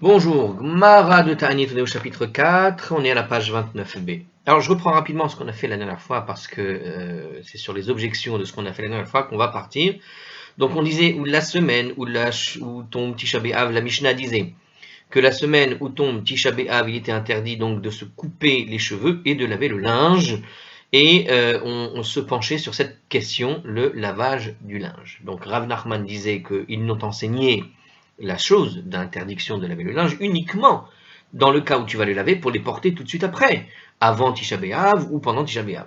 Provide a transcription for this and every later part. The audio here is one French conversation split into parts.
Bonjour, Gmara de Ta'anit, on est au chapitre 4, on est à la page 29b. Alors je reprends rapidement ce qu'on a fait la dernière fois parce que c'est sur les objections de ce qu'on a fait la dernière fois qu'on va partir. Donc on disait où la semaine où tombe Tisha B'Av, la Mishnah disait que la semaine où tombe Tisha B'Av, il était interdit donc de se couper les cheveux et de laver le linge. Et on se penchait sur cette question, le lavage du linge. Donc Rav Nachman disait qu'ils n'ont enseigné la chose d'interdiction de laver le linge uniquement dans le cas où tu vas le laver pour les porter tout de suite après, avant Tisha B'Av ou pendant Tisha B'Av.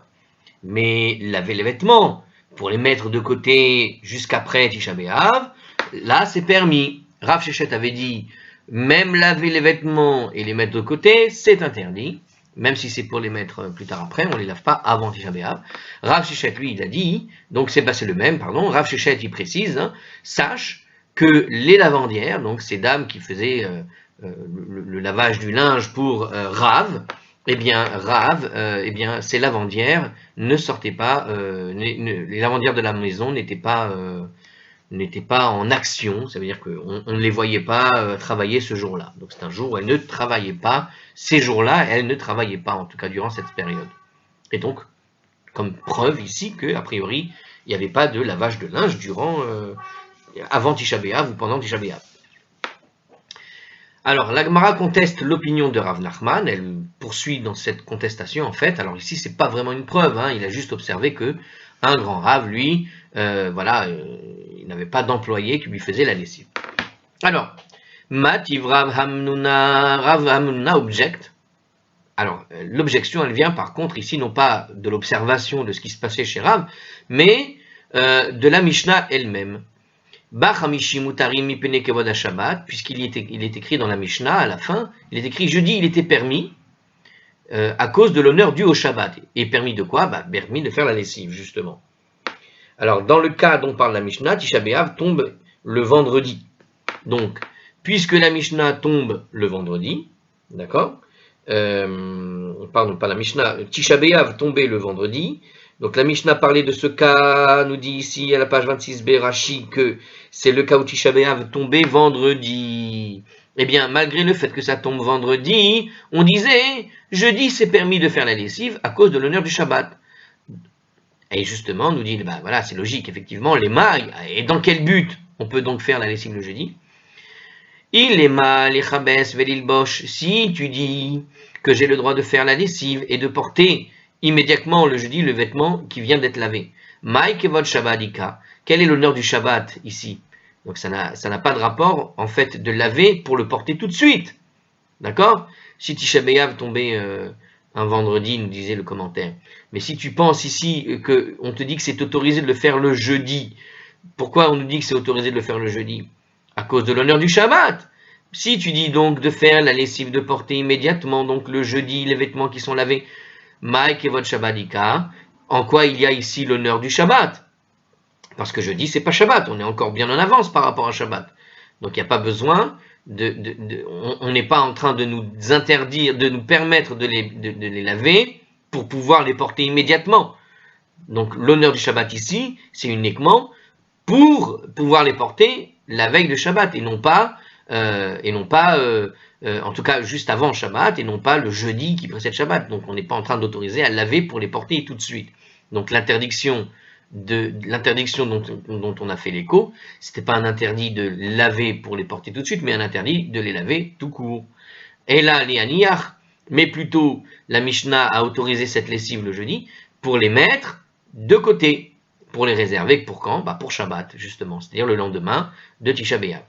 Mais laver les vêtements pour les mettre de côté jusqu'après Tisha B'Av, là c'est permis. Rav Shechet avait dit, même laver les vêtements et les mettre de côté, c'est interdit. Même si c'est pour les mettre plus tard après, on ne les lave pas avant Tisha B'Av. Rav Shechet, lui, il a dit, donc c'est le même, pardon, Rav Shechet, il précise, sache que les lavandières, donc ces dames qui faisaient le lavage du linge pour Rav, eh bien ces lavandières ne sortaient pas, les lavandières de la maison n'étaient pas en action, ça veut dire qu'on ne les voyait pas travailler ce jour-là. Donc c'est un jour où elles ne travaillaient pas, ces jours-là, elles ne travaillaient pas, en tout cas durant cette période. Et donc, comme preuve ici que, a priori, il n'y avait pas de lavage de linge avant Tisha B'Av ou pendant Tisha B'Av. Alors, la Gemara conteste l'opinion de Rav Nachman, elle poursuit dans cette contestation en fait. Alors ici, c'est pas vraiment une preuve, il a juste observé que un grand Rav, lui, il n'avait pas d'employé qui lui faisait la lessive. Alors, Mativ Rav Hamnuna objecte. Alors, l'objection, elle vient par contre ici non pas de l'observation de ce qui se passait chez Rav, mais de la Mishnah elle-même. Puisqu'il est écrit dans la Mishnah à la fin, il est écrit jeudi, il était permis à cause de l'honneur dû au Shabbat. Et permis de quoi? Permis de faire la lessive, justement. Alors, dans le cas dont parle la Mishnah, Tisha B'Av tombe le vendredi. Donc, puisque la Mishnah tombe le vendredi, d'accord, pardon, pas la Mishnah, Tisha B'Av tombait le vendredi. Donc la Mishnah parlait de ce cas, nous dit ici à la page 26b Rashi que c'est le cas où Tisha B'Av tombait vendredi. Eh bien, malgré le fait que ça tombe vendredi, on disait jeudi c'est permis de faire la lessive à cause de l'honneur du Shabbat. Et justement, nous dit, voilà, c'est logique, effectivement, les mailles, et dans quel but on peut donc faire la lessive le jeudi? Il est mal, les chabes, velilbosh, si tu dis que j'ai le droit de faire la lessive et de porter immédiatement le jeudi le vêtement qui vient d'être lavé. Maïkevod Shabbadika. Quel est l'honneur du Shabbat ici? Donc ça n'a pas de rapport en fait de laver pour le porter tout de suite. D'accord? Si Tisha B'Av tombait un vendredi, nous disait le commentaire. Mais si tu penses ici qu'on te dit que c'est autorisé de le faire le jeudi, pourquoi on nous dit que c'est autorisé de le faire le jeudi? À cause de l'honneur du Shabbat. Si tu dis donc de faire la lessive, de porter immédiatement donc le jeudi les vêtements qui sont lavés, Maïk et votre Shabbadika, en quoi il y a ici l'honneur du Shabbat? Parce que jeudi, c'est pas Shabbat, on est encore bien en avance par rapport à Shabbat. Donc il n'y a pas besoin, on n'est pas en train de nous interdire, de nous permettre de les laver pour pouvoir les porter immédiatement. Donc l'honneur du Shabbat ici, c'est uniquement pour pouvoir les porter la veille de Shabbat et non pas en tout cas juste avant Shabbat et non pas le jeudi qui précède Shabbat. Donc on n'est pas en train d'autoriser à laver pour les porter tout de suite. Donc l'interdiction dont on a fait l'écho, c'était pas un interdit de laver pour les porter tout de suite, mais un interdit de les laver tout court. Et là, les aniyach, mais plutôt la Mishnah a autorisé cette lessive le jeudi pour les mettre de côté, pour les réserver pour quand? Pour Shabbat justement, c'est-à-dire le lendemain de Tisha B'Av.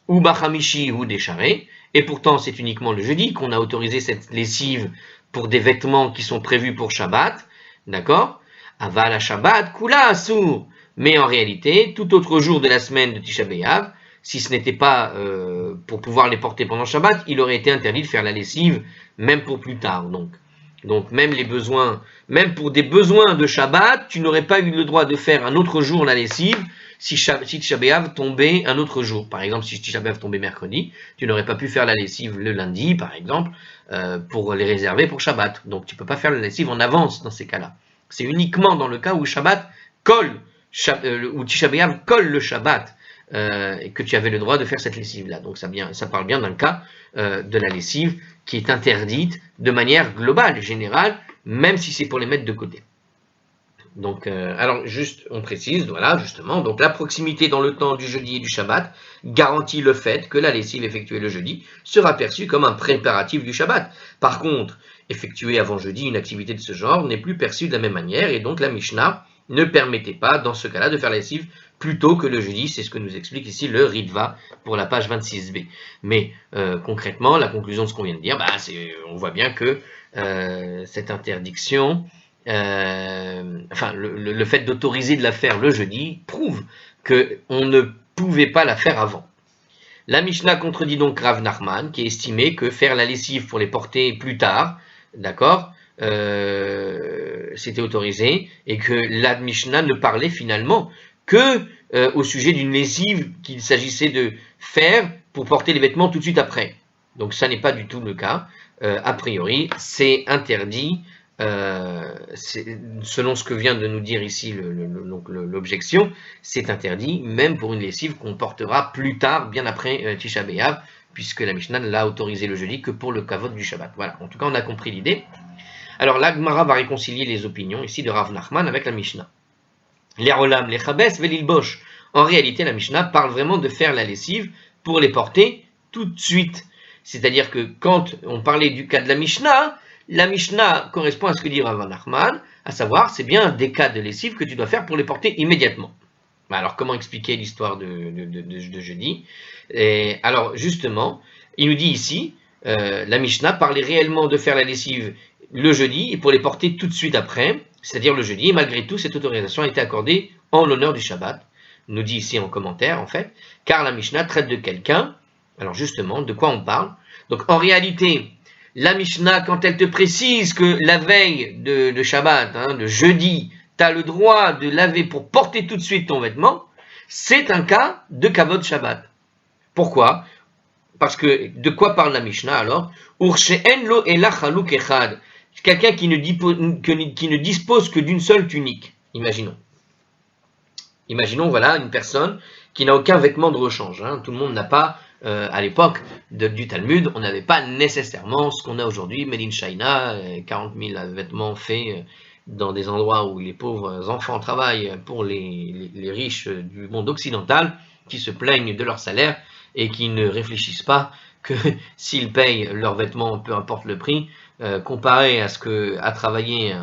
Ou Bachamishi ou Décharé, et pourtant c'est uniquement le jeudi qu'on a autorisé cette lessive pour des vêtements qui sont prévus pour Shabbat, d'accord? Aval Shabbat, Kula Asur. Mais en réalité, tout autre jour de la semaine de Tisha B'Av, si ce n'était pas pour pouvoir les porter pendant Shabbat, il aurait été interdit de faire la lessive, même pour plus tard. Donc même pour des besoins de Shabbat, tu n'aurais pas eu le droit de faire un autre jour la lessive, si Tisha B'Av tombait un autre jour. Par exemple, si Tisha B'Av tombait mercredi, tu n'aurais pas pu faire la lessive le lundi, par exemple, pour les réserver pour Shabbat. Donc tu ne peux pas faire la lessive en avance dans ces cas-là. C'est uniquement dans le cas où Shabbat colle, où Tisha B'Av colle le Shabbat et que tu avais le droit de faire cette lessive-là. Donc ça parle bien d'un cas de la lessive qui est interdite de manière globale, générale, même si c'est pour les mettre de côté. Donc, alors juste, on précise, voilà, justement, donc la proximité dans le temps du jeudi et du Shabbat garantit le fait que la lessive effectuée le jeudi sera perçue comme un préparatif du Shabbat. Par contre, effectuer avant jeudi une activité de ce genre n'est plus perçue de la même manière, et donc la Mishnah ne permettait pas, dans ce cas-là, de faire la lessive plus tôt que le jeudi. C'est ce que nous explique ici le Ritva pour la page 26b. Mais concrètement, la conclusion de ce qu'on vient de dire, on voit bien que cette interdiction, le fait d'autoriser de la faire le jeudi prouve qu'on ne pouvait pas la faire avant. La Mishnah contredit donc Rav Nachman, qui estimait que faire la lessive pour les porter plus tard, d'accord, c'était autorisé, et que la Mishnah ne parlait finalement que au sujet d'une lessive qu'il s'agissait de faire pour porter les vêtements tout de suite après. Donc ça n'est pas du tout le cas. A priori, c'est interdit. Selon ce que vient de nous dire ici l'objection, c'est interdit, même pour une lessive qu'on portera plus tard, bien après Tisha B'Av, puisque la Mishnah ne l'a autorisé le jeudi que pour le kavod du Shabbat. Voilà, en tout cas on a compris l'idée. Alors la Gemara va réconcilier les opinions ici de Rav Nachman avec la Mishnah. Les Olam, les Chabes, Velilbosh. En réalité, la Mishnah parle vraiment de faire la lessive pour les porter tout de suite. C'est-à-dire que quand on parlait du cas de la Mishnah correspond à ce que dit Rav Nachman, à savoir, c'est bien des cas de lessive que tu dois faire pour les porter immédiatement. Alors, comment expliquer l'histoire de jeudi? Alors, justement, il nous dit ici, la Mishnah parlait réellement de faire la lessive le jeudi et pour les porter tout de suite après, c'est-à-dire le jeudi, et malgré tout, cette autorisation a été accordée en l'honneur du Shabbat, nous dit ici en commentaire, en fait, car la Mishnah traite de quelqu'un. Alors, justement, de quoi on parle? Donc, en réalité, la Mishnah, quand elle te précise que la veille de Shabbat, de jeudi, tu as le droit de laver pour porter tout de suite ton vêtement, c'est un cas de kavod Shabbat. Pourquoi? Parce que de quoi parle la Mishnah alors? Quelqu'un qui ne dispose que d'une seule tunique. Imaginons, voilà, une personne qui n'a aucun vêtement de rechange. Tout le monde n'a pas, à l'époque du Talmud, on n'avait pas nécessairement ce qu'on a aujourd'hui, Made in China, 40 000 vêtements faits dans des endroits où les pauvres enfants travaillent pour les riches du monde occidental, qui se plaignent de leur salaire et qui ne réfléchissent pas que s'ils payent leurs vêtements, peu importe le prix, comparé à ce que à travailler,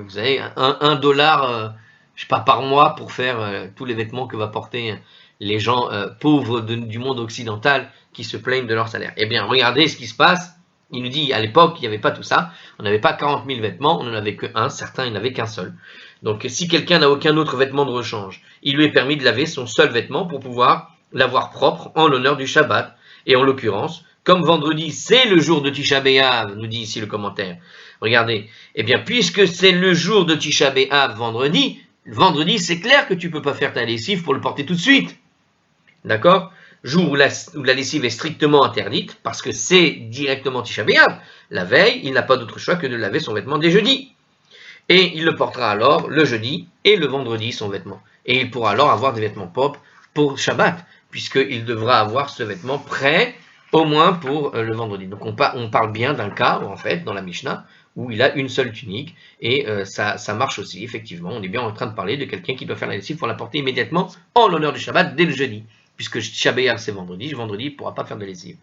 vous savez, $1, je sais pas, par mois pour faire tous les vêtements que va porter les gens pauvres du monde occidental qui se plaignent de leur salaire. Eh bien, regardez ce qui se passe. Il nous dit, à l'époque, il n'y avait pas tout ça. On n'avait pas 40 000 vêtements, on n'en avait qu'un. Certains, il n'avaient qu'un seul. Donc, si quelqu'un n'a aucun autre vêtement de rechange, il lui est permis de laver son seul vêtement pour pouvoir l'avoir propre en l'honneur du Shabbat. Et en l'occurrence, comme vendredi, c'est le jour de Tisha B'Av, nous dit ici le commentaire. Regardez, eh bien, puisque c'est le jour de Tisha B'Av, vendredi, c'est clair que tu ne peux pas faire ta lessive pour le porter tout de suite. D'accord? Jour où la lessive est strictement interdite, parce que c'est directement Tisha B'Av. La veille, il n'a pas d'autre choix que de laver son vêtement dès jeudi. Et il le portera alors le jeudi et le vendredi, son vêtement. Et il pourra alors avoir des vêtements propres pour Shabbat, puisqu'il devra avoir ce vêtement prêt au moins pour le vendredi. Donc on parle bien d'un cas, en fait, dans la Mishnah, où il a une seule tunique, et ça marche aussi, effectivement. On est bien en train de parler de quelqu'un qui doit faire la lessive pour la porter immédiatement en l'honneur du Shabbat dès le jeudi, puisque Shabbat c'est vendredi il ne pourra pas faire de lessive.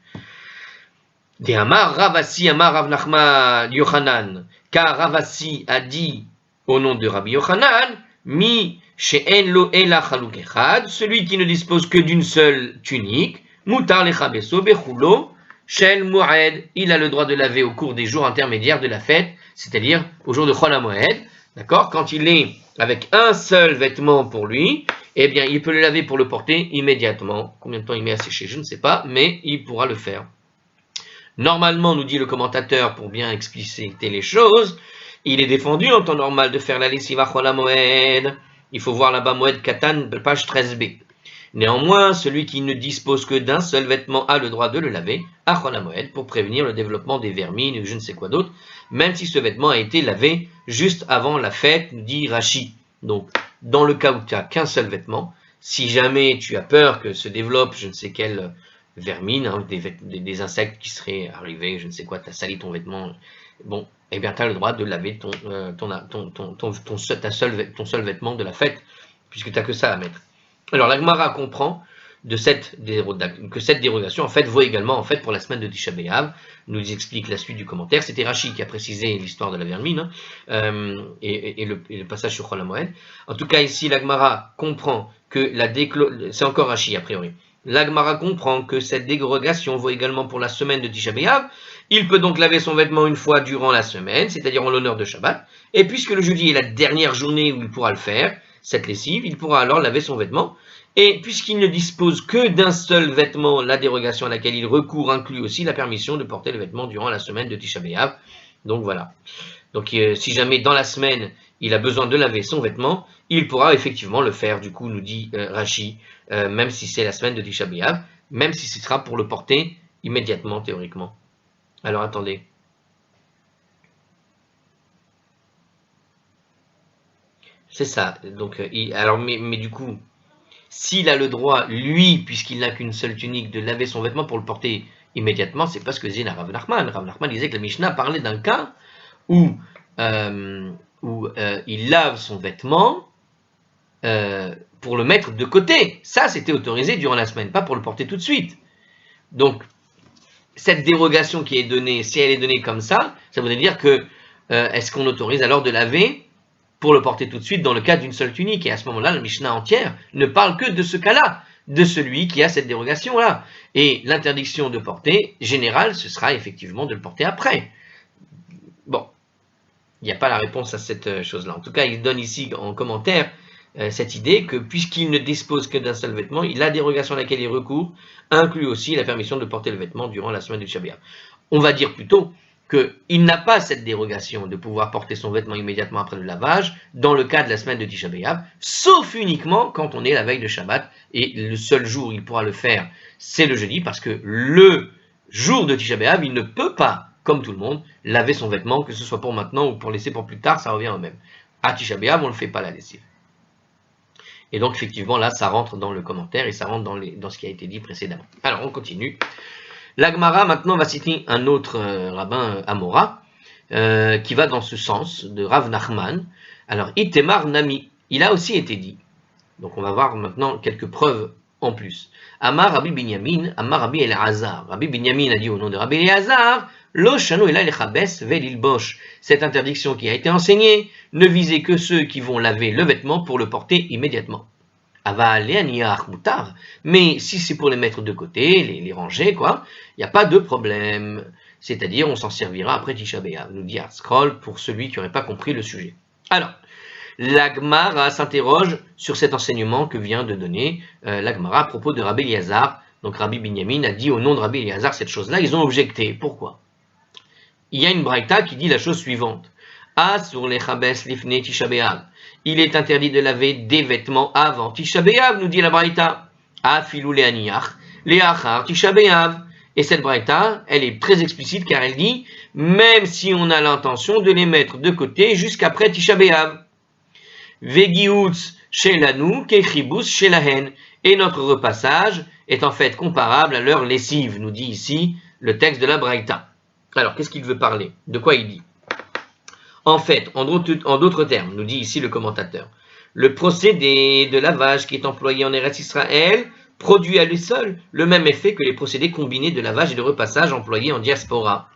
De Amar Ravasi Amar Rav Nachman Yochanan, car Ravasi a dit au nom de Rabbi Yochanan, Mi she'en lo ela chaluk echad, celui qui ne dispose que d'une seule tunique, mutar lechabeso bechulo shel moed, il a le droit de laver au cours des jours intermédiaires de la fête, c'est-à-dire au jour de Chol HaMoed, d'accord, quand il est avec un seul vêtement pour lui, eh bien il peut le laver pour le porter immédiatement. Combien de temps il met à sécher, je ne sais pas, mais il pourra le faire. Normalement, nous dit le commentateur, pour bien expliciter les choses, il est défendu en temps normal de faire la lessive à Chol HaMoed. Il faut voir là-bas Moed Katan, page 13b. Néanmoins, celui qui ne dispose que d'un seul vêtement a le droit de le laver à Chol HaMoed pour prévenir le développement des vermines ou je ne sais quoi d'autre, même si ce vêtement a été lavé juste avant la fête, nous dit Rashi. Donc, dans le cas où tu n'as qu'un seul vêtement, Si jamais tu as peur que se développe je ne sais quelle vermine, hein, des insectes qui seraient arrivés, je ne sais quoi, tu as sali ton vêtement, bon, eh bien tu as le droit de laver ton seul vêtement de la fête, puisque tu n'as que ça à mettre. Alors la Gemara comprend que cette dérogation en fait vaut également en fait pour la semaine de Tisha B'Av. Nous explique la suite du commentaire. C'était Rashi qui a précisé l'histoire de la vermine, hein, et le passage sur Chol HaMoed. En tout cas ici la Gemara comprend que c'est encore Rashi a priori. La Gemara comprend que cette dérogation vaut également pour la semaine de Tisha B'Av. Il peut donc laver son vêtement une fois durant la semaine, c'est-à-dire en l'honneur de Shabbat. Et puisque le jeudi est la dernière journée où il pourra le faire, cette lessive, il pourra alors laver son vêtement. Et puisqu'il ne dispose que d'un seul vêtement, la dérogation à laquelle il recourt inclut aussi la permission de porter le vêtement durant la semaine de Tisha B'Av. Donc voilà. Donc si jamais dans la semaine il a besoin de laver son vêtement, il pourra effectivement le faire. Du coup, nous dit Rashi, même si c'est la semaine de Tisha B'Av, même si ce sera pour le porter immédiatement théoriquement. Alors attendez. C'est ça. Donc mais du coup, s'il a le droit, lui, puisqu'il n'a qu'une seule tunique, de laver son vêtement pour le porter immédiatement, c'est parce que disait Rav Nachman. Rav Nachman disait que la Mishnah parlait d'un cas où il lave son vêtement pour le mettre de côté. Ça, c'était autorisé durant la semaine, pas pour le porter tout de suite. Donc, cette dérogation qui est donnée, si elle est donnée comme ça voudrait dire que est-ce qu'on autorise alors de laver pour le porter tout de suite dans le cas d'une seule tunique? Et à ce moment-là, la Mishnah entière ne parle que de ce cas-là, de celui qui a cette dérogation-là. Et l'interdiction de porter, générale, ce sera effectivement de le porter après. Bon, il n'y a pas la réponse à cette chose-là. En tout cas, il donne ici en commentaire cette idée que puisqu'il ne dispose que d'un seul vêtement, la dérogation à laquelle il recourt inclut aussi la permission de porter le vêtement durant la semaine du Tisha B'Av. On va dire plutôt qu'il n'a pas cette dérogation de pouvoir porter son vêtement immédiatement après le lavage dans le cas de la semaine de Tisha B'Av, sauf uniquement quand on est la veille de Shabbat, et le seul jour où il pourra le faire, c'est le jeudi, parce que le jour de Tisha B'Av, il ne peut pas, comme tout le monde, laver son vêtement, que ce soit pour maintenant ou pour laisser pour plus tard, ça revient au même. À Tisha B'Av, on ne le fait pas la lessive. Et donc effectivement là, ça rentre dans le commentaire et ça rentre dans ce qui a été dit précédemment. Alors on continue. La Gemara maintenant va citer un autre rabbin Amora qui va dans ce sens de Rav Nachman. Alors Itemar Nami, il a aussi été dit. Donc on va voir maintenant quelques preuves en plus. Amar Rabbi Binyamin, Amar Rabbi Elazar. Rabbi Binyamin a dit au nom de Rabbi Elazar, Lo shano ela lechabes velilbosh. Cette interdiction qui a été enseignée ne visait que ceux qui vont laver le vêtement pour le porter immédiatement. Mais si c'est pour les mettre de côté, les ranger, quoi, il n'y a pas de problème. C'est-à-dire, on s'en servira après Tisha B'Av, nous dit Hartzkroll, pour celui qui n'aurait pas compris le sujet. Alors, la Gemara s'interroge sur cet enseignement que vient de donner la Gemara à propos de Rabbi Elazar. Donc Rabbi Binyamin a dit au nom de Rabbi Elazar cette chose-là, ils ont objecté. Pourquoi? Il y a une braïta qui dit la chose suivante. Sur les chabes lifne Tisha B'Av. Il est interdit de laver des vêtements avant Tisha B'Av, nous dit la braïta. Filou le aniyach, le achar Tisha B'Av. Et cette braïta, elle est très explicite car elle dit, même si on a l'intention de les mettre de côté jusqu'après Tisha B'Av. Vegiutz shelanu kechibus shelahen. Et notre repassage est en fait comparable à leur lessive, nous dit ici le texte de la braïta. Alors, qu'est-ce qu'il veut parler? De quoi il dit? En fait, en d'autres termes, nous dit ici le commentateur, le procédé de lavage qui est employé en Eretz Israël produit à lui seul le même effet que les procédés combinés de lavage et de repassage employés en diaspora.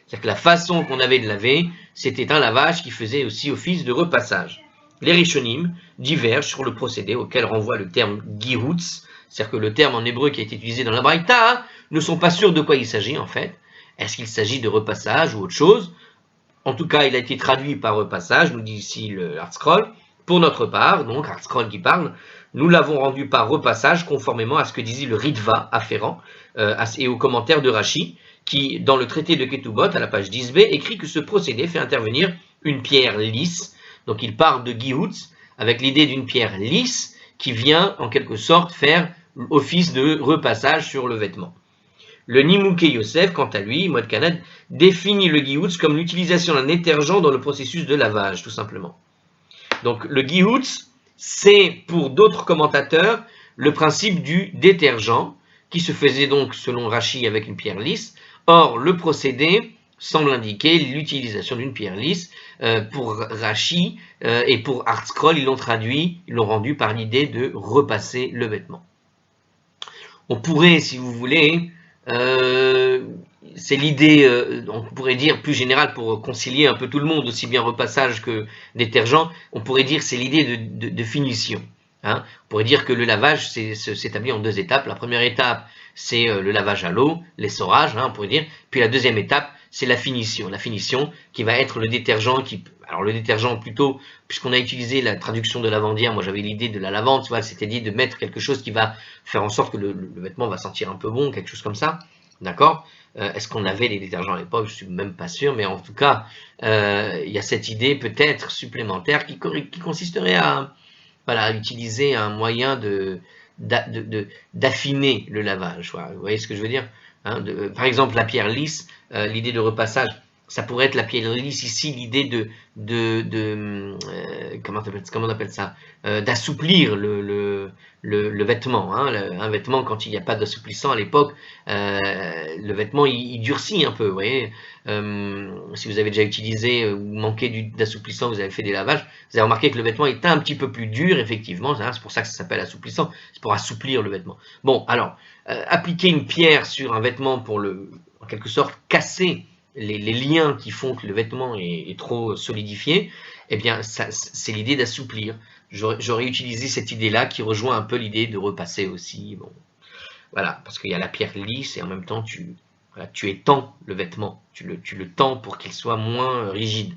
C'est-à-dire que la façon qu'on avait de laver, c'était un lavage qui faisait aussi office de repassage. Les Rishonim divergent sur le procédé auquel renvoie le terme gihutz, c'est-à-dire que le terme en hébreu qui a été utilisé dans la braïta, ne sont pas sûrs de quoi il s'agit en fait. Est-ce qu'il s'agit de repassage ou autre chose? En tout cas, il a été traduit par repassage, nous dit ici le Hartzkroll. Pour notre part, donc Hartzkroll qui parle, nous l'avons rendu par repassage conformément à ce que disait le Ritva afférent et au commentaire de Rashi, qui, dans le traité de Ketubot, à la page 10b, écrit que ce procédé fait intervenir une pierre lisse. Donc il part de Gihutz avec l'idée d'une pierre lisse qui vient en quelque sorte faire office de repassage sur le vêtement. Le Nimouké Yosef, quant à lui, Moed Kanad, définit le Gihutz comme l'utilisation d'un détergent dans le processus de lavage, tout simplement. Donc le Gihutz, c'est pour d'autres commentateurs le principe du détergent, qui se faisait donc selon Rashi avec une pierre lisse. Or, le procédé semble indiquer l'utilisation d'une pierre lisse. Pour Rashi et pour ArtScroll, ils l'ont rendu par l'idée de repasser le vêtement. On pourrait, si vous voulez, c'est l'idée, on pourrait dire plus générale pour concilier un peu tout le monde, aussi bien repassage que détergent, on pourrait dire c'est l'idée de finition. Hein. On pourrait dire que le lavage s'établit en 2 étapes. La première étape, c'est le lavage à l'eau, l'essorage, hein, on pourrait dire. Puis la deuxième étape, c'est la finition. La finition qui va être le détergent qui... Alors le détergent plutôt, puisqu'on a utilisé la traduction de lavandière, moi j'avais l'idée de la lavande, c'est-à-dire de mettre quelque chose qui va faire en sorte que le vêtement va sentir un peu bon, quelque chose comme ça. D'accord? Est-ce qu'on avait les détergents à l'époque? Je suis même pas sûr, mais en tout cas, il y a cette idée peut-être supplémentaire qui consisterait à, voilà, utiliser un moyen d'affiner le lavage. Voilà. Vous voyez ce que je veux dire, hein, par exemple, la pierre lisse, l'idée de repassage, ça pourrait être la pierre lisse ici, l'idée comment on appelle ça, d'assouplir le vêtement. Hein, un vêtement, quand il n'y a pas d'assouplissant à l'époque, le vêtement il durcit un peu. Vous voyez, si vous avez déjà utilisé ou manqué d'assouplissant, vous avez fait des lavages, vous avez remarqué que le vêtement est un petit peu plus dur, effectivement. Hein, c'est pour ça que ça s'appelle assouplissant, c'est pour assouplir le vêtement. Bon, alors, appliquer une pierre sur un vêtement pour en quelque sorte, casser les liens qui font que le vêtement est trop solidifié, eh bien, c'est l'idée d'assouplir. J'aurais utilisé cette idée-là qui rejoint un peu l'idée de repasser aussi. Bon, voilà, parce qu'il y a la pierre lisse et en même temps, tu étends le vêtement. Tu le tends pour qu'il soit moins rigide.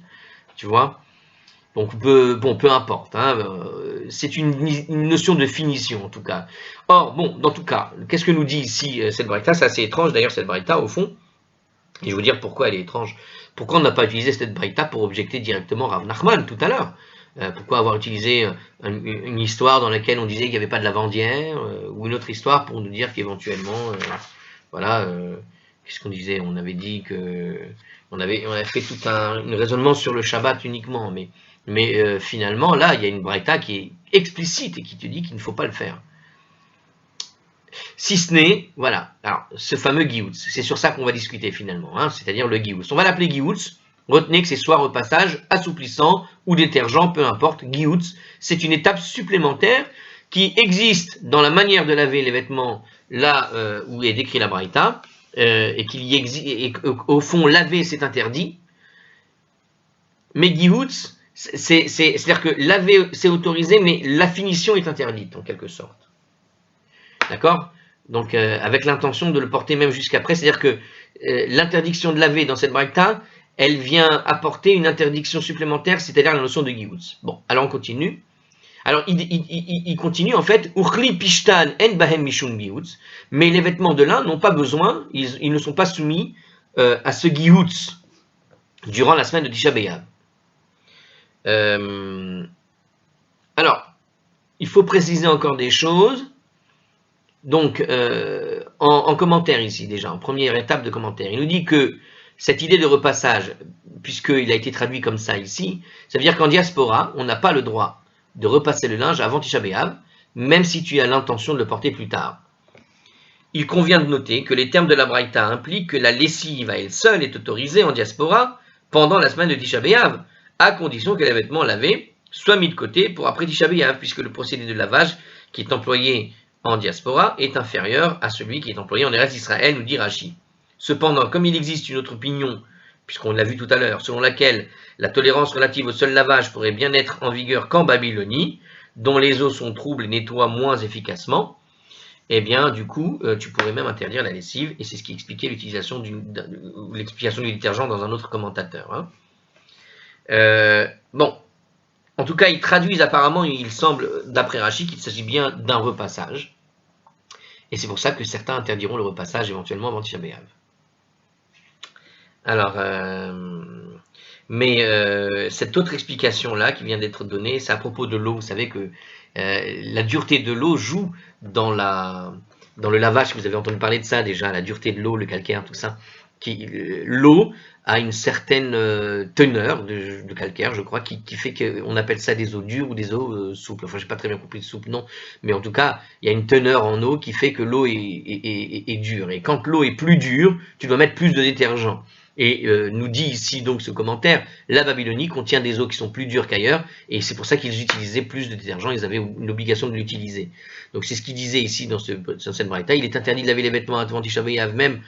Tu vois? Donc, peu importe. Hein, c'est une notion de finition, en tout cas. Or, bon, dans tout cas, qu'est-ce que nous dit ici cette braïta? C'est assez étrange, d'ailleurs, cette braïta, au fond. Et je vais vous dire pourquoi elle est étrange. Pourquoi on n'a pas utilisé cette braïta pour objecter directement Rav Nachman tout à l'heure? Pourquoi avoir utilisé une histoire dans laquelle on disait qu'il n'y avait pas de lavandière, ou une autre histoire pour nous dire qu'éventuellement, voilà, qu'est-ce qu'on disait? On avait dit que on avait fait tout un raisonnement sur le Shabbat uniquement, mais finalement là, il y a une braïta qui est explicite et qui te dit qu'il ne faut pas le faire. Si ce n'est, voilà, alors, ce fameux Gioutz, c'est sur ça qu'on va discuter finalement, hein, c'est-à-dire le Gioutz. On va l'appeler Gioutz, retenez que c'est soit repassage, assouplissant ou détergent, peu importe, Gioutz, c'est une étape supplémentaire qui existe dans la manière de laver les vêtements là où est décrit la Braïta, et qu'au fond, laver c'est interdit, mais Gioutz, c'est-à-dire que laver c'est autorisé, mais la finition est interdite en quelque sorte. D'accord? Donc, avec l'intention de le porter même jusqu'après, c'est-à-dire que l'interdiction de laver dans cette braïta, elle vient apporter une interdiction supplémentaire, c'est-à-dire la notion de Gioutz. Bon, alors on continue. Alors, il continue en fait, Urli pishtan en bahem mishum Gioutz, mais les vêtements de lin n'ont pas besoin, ils ne sont pas soumis à ce Gioutz durant la semaine de Tisha B'Av. Alors, il faut préciser encore des choses. Donc, en commentaire ici déjà, en première étape de commentaire, il nous dit que cette idée de repassage, puisqu'il a été traduit comme ça ici, ça veut dire qu'en diaspora, on n'a pas le droit de repasser le linge avant Tisha B'Av, même si tu as l'intention de le porter plus tard. Il convient de noter que les termes de la Braïta impliquent que la lessive à elle seule est autorisée en diaspora pendant la semaine de Tisha B'Av, à condition que les vêtements lavés soient mis de côté pour après Tisha B'Av, puisque le procédé de lavage qui est employé en diaspora est inférieur à celui qui est employé en Eretz Israël, nous dit Rashi. Cependant, comme il existe une autre opinion, puisqu'on l'a vu tout à l'heure, selon laquelle la tolérance relative au seul lavage pourrait bien être en vigueur qu'en Babylonie, dont les eaux sont troubles et nettoient moins efficacement, eh bien, du coup, tu pourrais même interdire la lessive, et c'est ce qui expliquait l'explication du détergent dans un autre commentateur. Hein. Bon, en tout cas, ils traduisent apparemment, il semble, d'après Rashi, qu'il s'agit bien d'un repassage. Et c'est pour ça que certains interdiront le repassage éventuellement avant Tisha B'Av. Alors, cette autre explication-là qui vient d'être donnée, c'est à propos de l'eau. Vous savez que la dureté de l'eau joue dans le lavage, vous avez entendu parler de ça déjà, la dureté de l'eau, le calcaire, tout ça. L'eau a une certaine teneur de calcaire, je crois, qui fait qu'on appelle ça des eaux dures ou des eaux souples. Enfin, j'ai pas très bien compris le souple, non, mais en tout cas, il y a une teneur en eau qui fait que l'eau est dure. Et quand l'eau est plus dure, tu dois mettre plus de détergent. Et nous dit ici donc ce commentaire, la Babylonie contient des eaux qui sont plus dures qu'ailleurs, et c'est pour ça qu'ils utilisaient plus de détergent, ils avaient une obligation de l'utiliser. Donc c'est ce qu'il disait ici dans cette braïta, il est interdit de laver les vêtements avant Tisha B'Av, même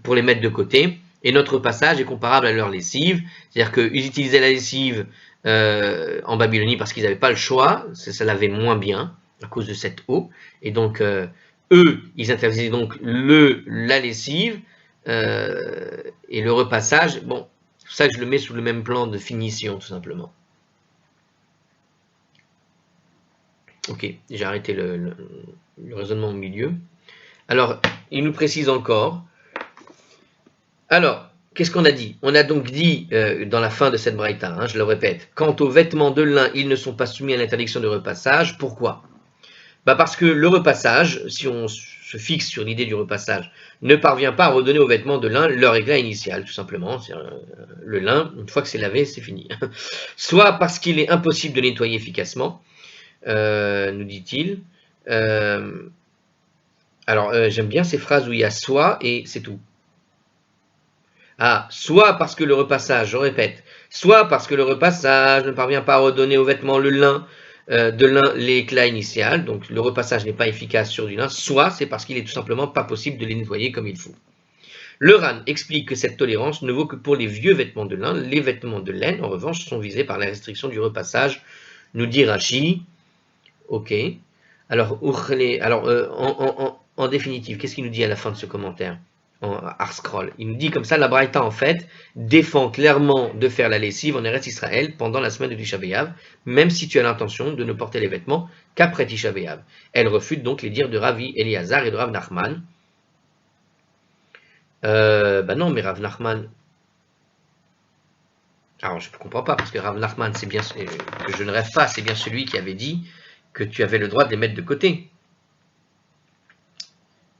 pour les mettre de côté, et notre passage est comparable à leur lessive, c'est-à-dire qu'ils utilisaient la lessive en Babylonie parce qu'ils n'avaient pas le choix, ça lavait moins bien à cause de cette eau, et donc eux, ils interdisaient donc la lessive, et le repassage, bon, c'est pour ça que je le mets sous le même plan de finition, tout simplement. Ok, j'ai arrêté le raisonnement au milieu. Alors, il nous précise encore. Alors, qu'est-ce qu'on a dit? On a donc dit dans la fin de cette braïta, je le répète, quant aux vêtements de lin, ils ne sont pas soumis à l'interdiction de repassage. Pourquoi? Parce que le repassage, si on se fixe sur l'idée du repassage, ne parvient pas à redonner aux vêtements de lin leur éclat initial, tout simplement. Le lin, une fois que c'est lavé, c'est fini. Soit parce qu'il est impossible de nettoyer efficacement, nous dit-il. J'aime bien ces phrases où il y a soit et c'est tout. Soit parce que le repassage, je répète, soit parce que le repassage ne parvient pas à redonner aux vêtements de lin l'éclat initial, donc le repassage n'est pas efficace sur du lin, soit c'est parce qu'il est tout simplement pas possible de les nettoyer comme il faut. Le RAN explique que cette tolérance ne vaut que pour les vieux vêtements de lin, les vêtements de laine, en revanche, sont visés par la restriction du repassage, nous dit Rashi. Ok. Alors, en définitive, qu'est-ce qu'il nous dit à la fin de ce commentaire en Arscroll? Il nous dit comme ça, la Braïta en fait défend clairement de faire la lessive en Eretz Israël pendant la semaine de Tisha B'Av, même si tu as l'intention de ne porter les vêtements qu'après Tisha B'Av. Elle refute donc les dires de Ravi Eliezer et de Rav Nachman. Non, mais Rav Nachman. Alors je ne comprends pas, parce que Rav Nachman, c'est bien que je ne rêve pas, c'est bien celui qui avait dit que tu avais le droit de les mettre de côté.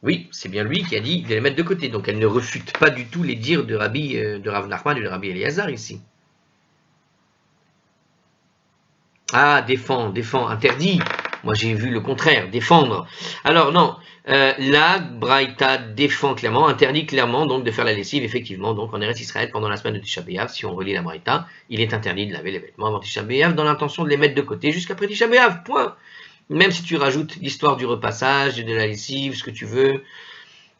Oui, c'est bien lui qui a dit de les mettre de côté. Donc elle ne refute pas du tout les dires de Rav Nachman et de Rabbi Eliezer ici. Défend, interdit. Moi j'ai vu le contraire, défendre. Alors non, la Braïta défend clairement, interdit clairement donc de faire la lessive, effectivement, donc en Eretz Israël pendant la semaine de Tisha B'Av, si on relit la Braïta, il est interdit de laver les vêtements avant Tisha B'Av dans l'intention de les mettre de côté jusqu'après Tisha B'Av, point. Même si tu rajoutes l'histoire du repassage, de la lessive, ce que tu veux,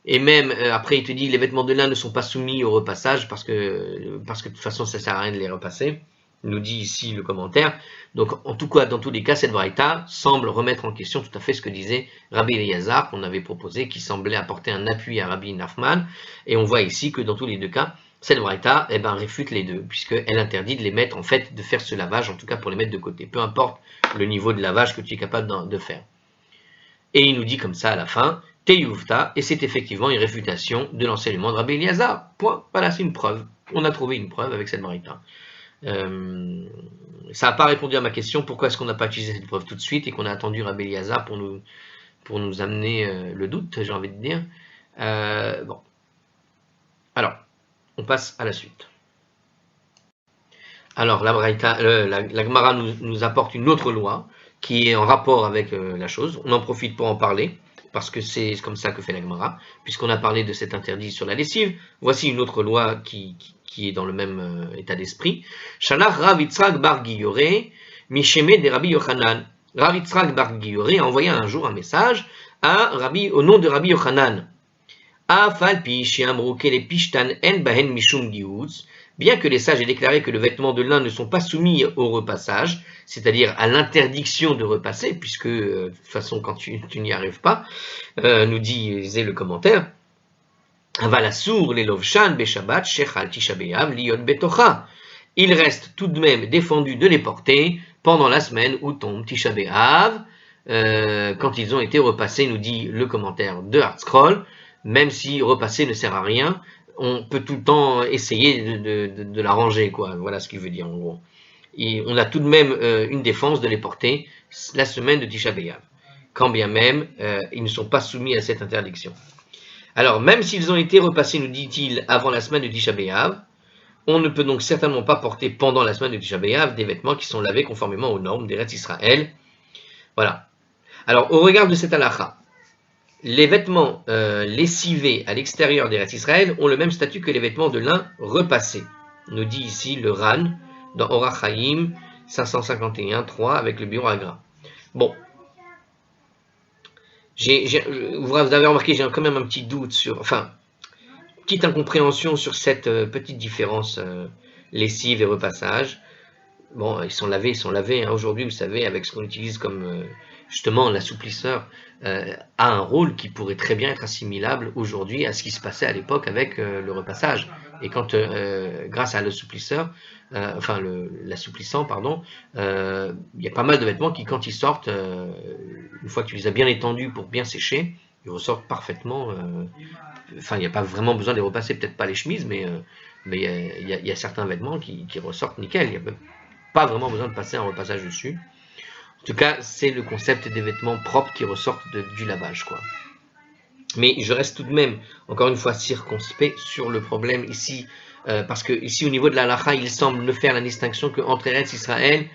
et même après il te dit les vêtements de lin ne sont pas soumis au repassage parce que de toute façon ça sert à rien de les repasser, nous dit ici le commentaire. Donc en tout cas, dans tous les cas, cette braïta semble remettre en question tout à fait ce que disait Rabbi Eliezer qu'on avait proposé, qui semblait apporter un appui à Rabbi Nachman, et on voit ici que dans tous les deux cas, cette braïta réfute les deux, puisqu'elle interdit de les mettre, en fait, de faire ce lavage, en tout cas pour les mettre de côté, peu importe le niveau de lavage que tu es capable de faire. Et il nous dit comme ça à la fin, Teyuvta, et c'est effectivement une réfutation de l'enseignement de Rabbi Eliezer. Point. Voilà, c'est une preuve. On a trouvé une preuve avec cette braïta. Ça n'a pas répondu à ma question, pourquoi est-ce qu'on n'a pas utilisé cette preuve tout de suite et qu'on a attendu Rabbi Eliezer pour nous amener le doute, j'ai envie de dire. Bon. Alors, on passe à la suite. Alors, la Gemara nous apporte une autre loi qui est en rapport avec la chose. On en profite pour en parler, parce que c'est comme ça que fait la Gemara, puisqu'on a parlé de cet interdit sur la lessive. Voici une autre loi qui est dans le même état d'esprit. Shalach Rav Yitzhak bar Giyore, Misheme de Rabbi Yochanan. Rav Yitzhak bar Giyore a envoyé un jour un message au nom de Rabbi Yochanan. Afal pi she'amru kele pishtan en bahen mishum giutz. Bien que les sages aient déclaré que les vêtements de lin ne sont pas soumis au repassage, c'est-à-dire à l'interdiction de repasser, puisque de toute façon quand tu n'y arrives pas, nous disait le commentaire, Aval asur le lovshan beshabbat shechal tisha b'av liot betocha. Il reste tout de même défendu de les porter pendant la semaine où tombe Tisha B'Av, quand ils ont été repassés, nous dit le commentaire de Hartscroll, même si repasser ne sert à rien, on peut tout le temps essayer de l'arranger, quoi. Voilà ce qu'il veut dire en gros. Et on a tout de même une défense de les porter la semaine de Tisha B'Av, quand bien même ils ne sont pas soumis à cette interdiction. Alors, même s'ils ont été repassés, nous dit-il, avant la semaine de Tisha B'Av, on ne peut donc certainement pas porter pendant la semaine de Tisha B'Av des vêtements qui sont lavés conformément aux normes d'Eretz Israël. Voilà. Alors, au regard de cette halakha, les vêtements lessivés à l'extérieur d'Eretz Israël ont le même statut que les vêtements de lin repassés. Nous dit ici le Ran, dans Orach Chaim 551.3 avec le bureau Agra. Bon. Vous avez remarqué, j'ai quand même un petit doute sur, enfin, petite incompréhension sur cette petite différence lessive et repassage. Bon, ils sont lavés. Hein. Aujourd'hui, vous savez, avec ce qu'on utilise comme justement l'assouplisseur, a un rôle qui pourrait très bien être assimilable aujourd'hui à ce qui se passait à l'époque avec le repassage. Et quand, grâce à l'assouplisseur, l'assouplissant, pardon, il y a pas mal de vêtements qui, quand ils sortent, une fois que tu les as bien étendus pour bien sécher, ils ressortent parfaitement. Enfin, il n'y a pas vraiment besoin de les repasser, peut-être pas les chemises, mais il y a certains vêtements qui ressortent nickel. Il n'y a pas vraiment besoin de passer un repassage dessus. En tout cas, c'est le concept des vêtements propres qui ressortent du lavage, quoi. Mais je reste tout de même, encore une fois, circonspect sur le problème ici, parce que ici, au niveau de la halakha, il semble ne faire la distinction qu'entre Eretz Israël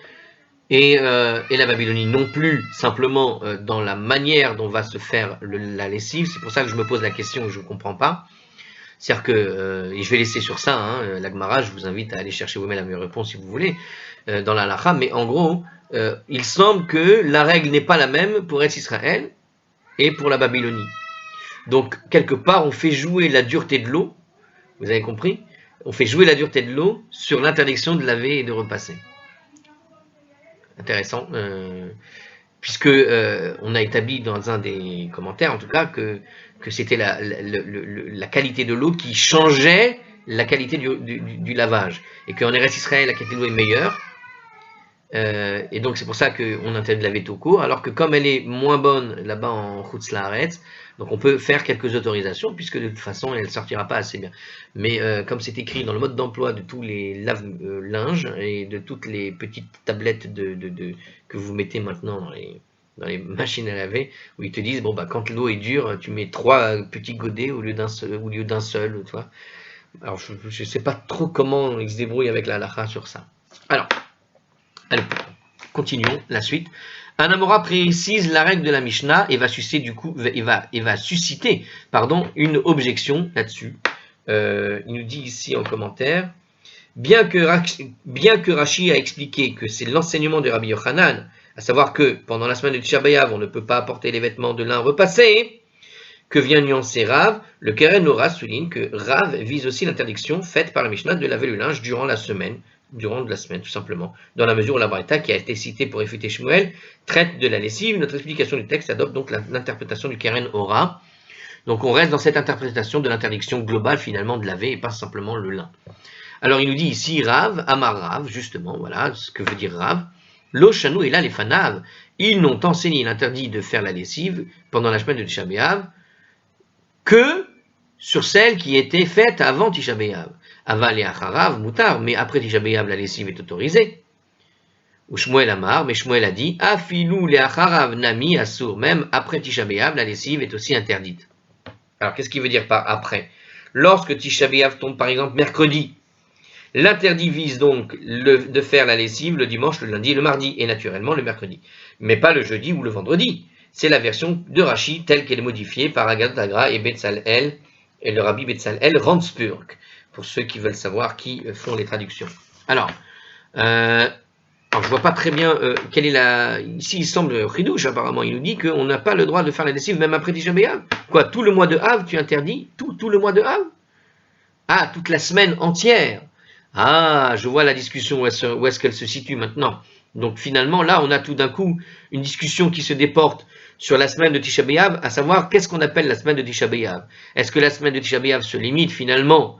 et la Babylonie, non plus simplement dans la manière dont va se faire la lessive. C'est pour ça que je me pose la question et je ne comprends pas. C'est-à-dire que, et je vais laisser sur ça, hein, la Gemara, je vous invite à aller chercher vous-même la meilleure réponse si vous voulez, dans la halakha, mais en gros, il semble que la règle n'est pas la même pour Eretz Israël et pour la Babylonie. Donc, quelque part, on fait jouer la dureté de l'eau, vous avez compris? On fait jouer la dureté de l'eau sur l'interdiction de laver et de repasser. Intéressant, puisque on a établi dans un des commentaires, en tout cas, que c'était la qualité de l'eau qui changeait la qualité du lavage, et qu'en Eretz Israël, la qualité de l'eau est meilleure, et donc c'est pour ça qu'on interdit de laver tout court, alors que comme elle est moins bonne là-bas en Chutz La'aretz, donc on peut faire quelques autorisations, puisque de toute façon elle ne sortira pas assez bien. Mais comme c'est écrit dans le mode d'emploi de tous les lave-linges et de toutes les petites tablettes que vous mettez maintenant dans les machines à laver, où ils te disent, bon bah quand l'eau est dure, tu mets 3 petits godets au lieu d'un seul, tu vois. Alors je ne sais pas trop comment ils se débrouillent avec la halakha sur ça. Alors, allez, continuons la suite. Un Amora précise la règle de la Mishnah et va susciter une objection là-dessus. Il nous dit ici en commentaire, bien que Rashi a expliqué que c'est l'enseignement de Rabbi Yochanan, à savoir que pendant la semaine de Tisha B'Av, on ne peut pas apporter les vêtements de lin repassés, que vient nuancer Rav, le Keren Ora souligne que Rav vise aussi l'interdiction faite par la Mishnah de laver le linge durant la semaine, tout simplement, dans la mesure où la Braïta qui a été citée pour réfuter Shmuel traite de la lessive. Notre explication du texte adopte donc l'interprétation du Keren Ora. Donc on reste dans cette interprétation de l'interdiction globale finalement de laver et pas simplement le lin. Alors il nous dit ici Rav, Amar Rav, justement, voilà ce que veut dire Rav. Lo Shanou et là les Fanav, ils n'ont enseigné l'interdit de faire la lessive pendant la semaine de Tisha B'Av que sur celle qui était faite avant Tisha B'Av. Aval et Acharav, Moutar, mais après Tisha B'Av, la lessive est autorisée. Ou Shmuel Amar, mais Shmuel a dit, Afilou le Acharav Nami Assour, même après Tisha B'Av, la lessive est aussi interdite. Alors, qu'est-ce qu'il veut dire par après? Lorsque Tisha B'Av tombe, par exemple, mercredi, l'interdit vise donc de faire la lessive le dimanche, le lundi et le mardi, et naturellement le mercredi, mais pas le jeudi ou le vendredi. C'est la version de Rashi telle qu'elle est modifiée par Agat Agra et Betzalel, et le rabbi Betzalel Randsburg, pour ceux qui veulent savoir qui font les traductions. Alors je vois pas très bien quelle est ici il semble Chidouche apparemment, il nous dit qu'on n'a pas le droit de faire la lessive même après Tisha B'Av. Quoi, tout le mois de Av tu interdis? Tout le mois de Av? Ah, toute la semaine entière. Ah, je vois la discussion où est-ce qu'elle se situe maintenant. Donc finalement là on a tout d'un coup une discussion qui se déporte sur la semaine de Tisha B'Av, à savoir qu'est-ce qu'on appelle la semaine de Tisha B'Av. Est-ce que la semaine de Tisha B'Av se limite finalement